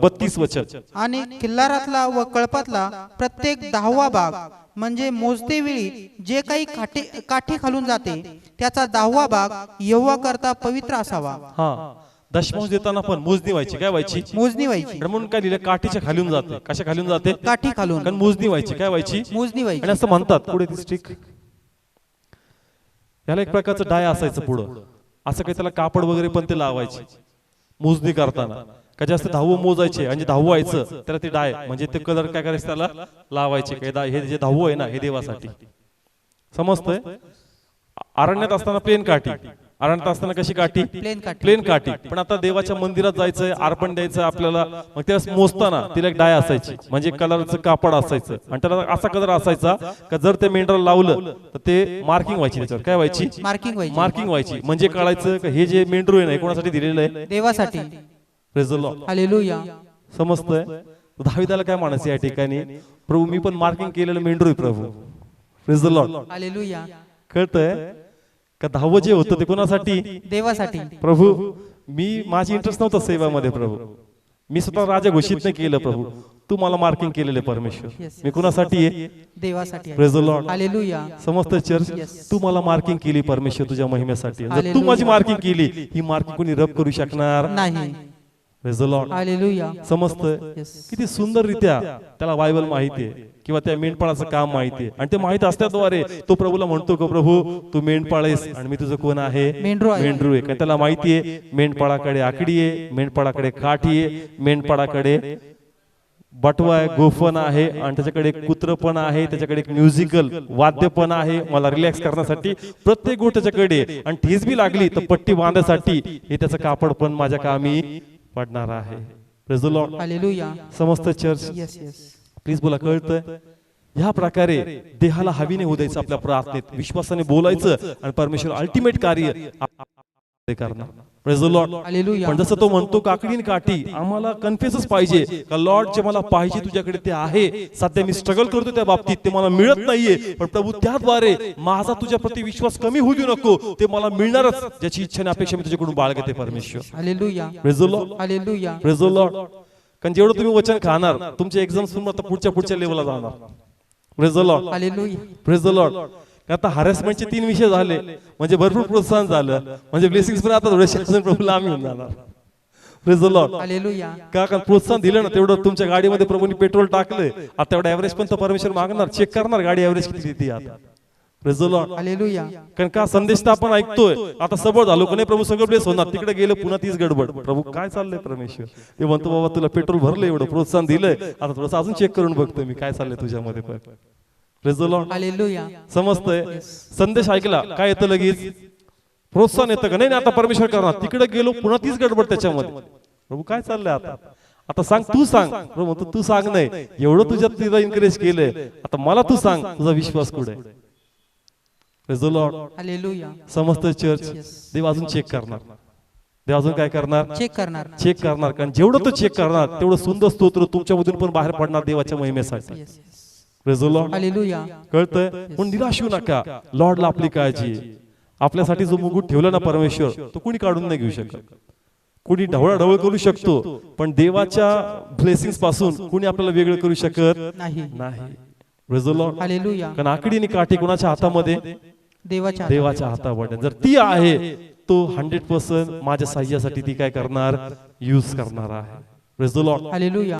A: 32 वचन.
B: आणि किल्लारातला व कळपातला प्रत्येक 10वा भाग म्हणजे मोजते वेळी जे काही काठी खालून जाते त्याचा 10वा भाग यहोवा करता पवित्र असावा.
A: हा, दशमांश देताना पण मोजणी व्हायची. काय व्हायची?
B: मोजणी व्हायची.
A: म्हणून काय लिहिलं? काठीच्या खालून जाते. कशा खालून जाते?
B: काठी खालून.
A: कारण मोजणी व्हायची. काय व्हायची?
B: मोजणी व्हायची.
A: आणि असं म्हणतात पुढे ती स्टिक, याला एक प्रकारचं डाय असायचं पुढं, असं काही त्याला कापड वगैरे पण ते लावायचे. मोजणी करताना का जास्त 10 मोजायचे आणि 10 व्हायचं त्याला ते डाय म्हणजे ते कलर काय करायचं त्याला लावायचे काय हे जे 10 आहे ना हे देवासाठी समजतंय. अरण्यात असताना प्लेन काठी, अरण्यात असताना कशी काठी प्लेन काठी, पण आता देवाच्या मंदिरात जायचंय अर्पण द्यायचं आपल्याला, मग त्याला मोजताना तिला एक डाय असायची म्हणजे कलरचं कापड असायचं आणि त्याला असा कलर असायचा का जर ते मेंढराला लावलं तर ते मार्किंग व्हायची, त्याच्यावर काय व्हायची मार्किंग व्हायची म्हणजे कळायचं का हे जे मेंढरू आहे ना कोणासाठी दिलेलं आहे
B: देवासाठी.
A: Praise the Lord.
B: हालेलुया.
A: समजतंय. दाविदाला काय म्हणायचं या ठिकाणी, प्रभू मी पण मार्किंग केलेलं मेंढरू आहे प्रभू. Praise the Lord.
B: हालेलुया.
A: कळतंय का 10 जे होतं ते कोणासाठी
B: देवासाठी.
A: प्रभू मी माझी इंटरेस्ट नव्हता सेवामध्ये प्रभू, मी स्वतः राजा घोषित नाही केलं प्रभू, तू मला मार्किंग केलेले परमेश्वर, मी कुणासाठी आहे
B: देवासाठी.
A: Praise the Lord.
B: हालेलुया.
A: समस्त चर्च तू मला मार्किंग केली परमेश्वर तुझ्या महिमेसाठी, जर तू माझी मार्किंग केली ही मार्किंग कोणी रब करू शकणार
B: नाही.
A: Praise the Lord.
B: हालेलुया.
A: समजतंय किती सुंदर रित्या त्याला बायबल माहिती आहे किंवा त्या मेंढपाळाचं काम माहिती आहे आणि ते माहित असल्याद्वारे तो प्रभूला म्हणतो का प्रभू तू मेंढपाळ आहेस आणि मी तुझं कोण आहे
B: मेंढरू
A: आहे. कारण त्याला माहिती आहे मेंढपाळाकडे आकडी आहे, मेंढपाळाकडे काठी आहे, मेंढपाळाकडे बटवा आहे, गोफण आहे आणि त्याच्याकडे एक कुत्र पण आहे, त्याच्याकडे एक म्युझिकल वाद्य पण आहे मला रिलॅक्स करण्यासाठी, प्रत्येक गोष्ट त्याच्याकडे आणि ठेस बी लागली तर पट्टी बांधण्यासाठी हे त्याचं कापड पण माझ्या कामी पडणार आहे. Praise the Lord.
B: हालेलुया.
A: समस्त चर्च प्लीज बोला. कळतंय ह्या प्रकारे देहाला हवीने होऊ द्यायचं आपल्या प्रार्थनेत, विश्वासाने बोलायचं आणि परमेश्वर अल्टिमेट कार्य करणार. Praise the Lord.
B: हालेलुया.
A: पण जसं तो म्हणतो काकडी आणि काठी आम्हाला कन्फ्युजच पाहिजे का लॉर्ड जे मला पाहिजे तुझ्याकडे ते आहे, सध्या मी स्ट्रगल करतो त्या बाबतीत ते मला मिळत नाहीये, पण प्रभू त्याद्वारे माझा तुझ्या प्रती विश्वास कमी होऊ देऊ नको, ते मला मिळणारच ज्याची इच्छा आणि अपेक्षा मी तुझ्याकडून बाळगते परमेश्वर.
B: Hallelujah.
A: Praise the Lord.
B: Hallelujah.
A: Praise the Lord. कारण जेवढं तुम्ही वचन खाणार तुमचे एक्झाम्स आता पुढच्या लेवलला जाणार. Praise the Lord.
B: Hallelujah.
A: Praise the Lord. आता हॅरेसमेंटचे 3 विषय झाले म्हणजे भरपूर प्रोत्साहन झालं म्हणजे ब्लेसिंग्स पण आता थोडेसे अजून प्रभूला आम्ही होऊन जाणार. Praise the Lord.
B: हालेलुया.
A: का प्रोत्साहन दिलं ना तेवढं तुमच्या गाडीमध्ये प्रभूने पेट्रोल टाकले, आता तेवढं ऍव्हरेज पण तो परमेश्वर मागणार, चेक करणार गाडी ऍव्हरेज किती देते आता. Praise the Lord.
B: हालेलुया.
A: कारण का संदेश तर आपण ऐकतोय आता सबळ झालो कोणी प्रभू सगळं ब्लेस होणार, तिकडे गेलं पुन्हा तीच गडबड, प्रभू काय चाललंय परमेश्वर, ते म्हणतो बाबा तुला पेट्रोल भरलं एवढं प्रोत्साहन दिलंय आता थोडंसं अजून चेक करून बघतो मी काय चाललंय तुझ्यामध्ये. पण प्रेज द लॉर्ड.
B: हालेलुया.
A: समजतंय. संदेश ऐकला काय येतं लगेच प्रोत्साहन येतं का नाही आता परमेश्वर करणार, तिकडे गेलो पुन्हा तीच गडबड त्याच्यामध्ये, प्रभू काय चाललंय आता, आता सांग तू सांग. प्रभू म्हणतो तू सांग नाही एवढं तुझ्यात तिला एनकरेज केलंय, आता मला तू सांग तुझा विश्वास कुठे. Praise the Lord.
B: हालेलुया.
A: समस्त चर्च देव अजून चेक करणार, देव अजून काय करणार
B: चेक करणार.
A: कारण जेवढं तो चेक करणार तेवढं सुंदर स्तोत्र तुमच्यामधून पण बाहेर पडणार देवाच्या महिमेसाठी. Praise the Lord.
B: हालेलुया.
A: कळतंय. पण निराश होऊ नका, लॉर्डला आपली काळजी आहे. आपल्यासाठी जो मुकुट ठेवला ना परमेश्वर तो कुणी काढून नाही घेऊ शकत, कुणी ढवळाढवळ करू शकतो पण देवाच्या ब्लेसिंग्स पासून कुणी आपल्याला वेगळं करू शकत
B: नाही.
A: Praise the Lord.
B: हालेलुया.
A: कारण आकडी आणि काठी कोणाच्या हातामध्ये
B: देवाच्या
A: हातामध्ये जर ती आहे तो 100% माझ्या साह्यासाठी ती काय करणार यूज करणार आहे. Praise the Lord.
B: हालेलुया.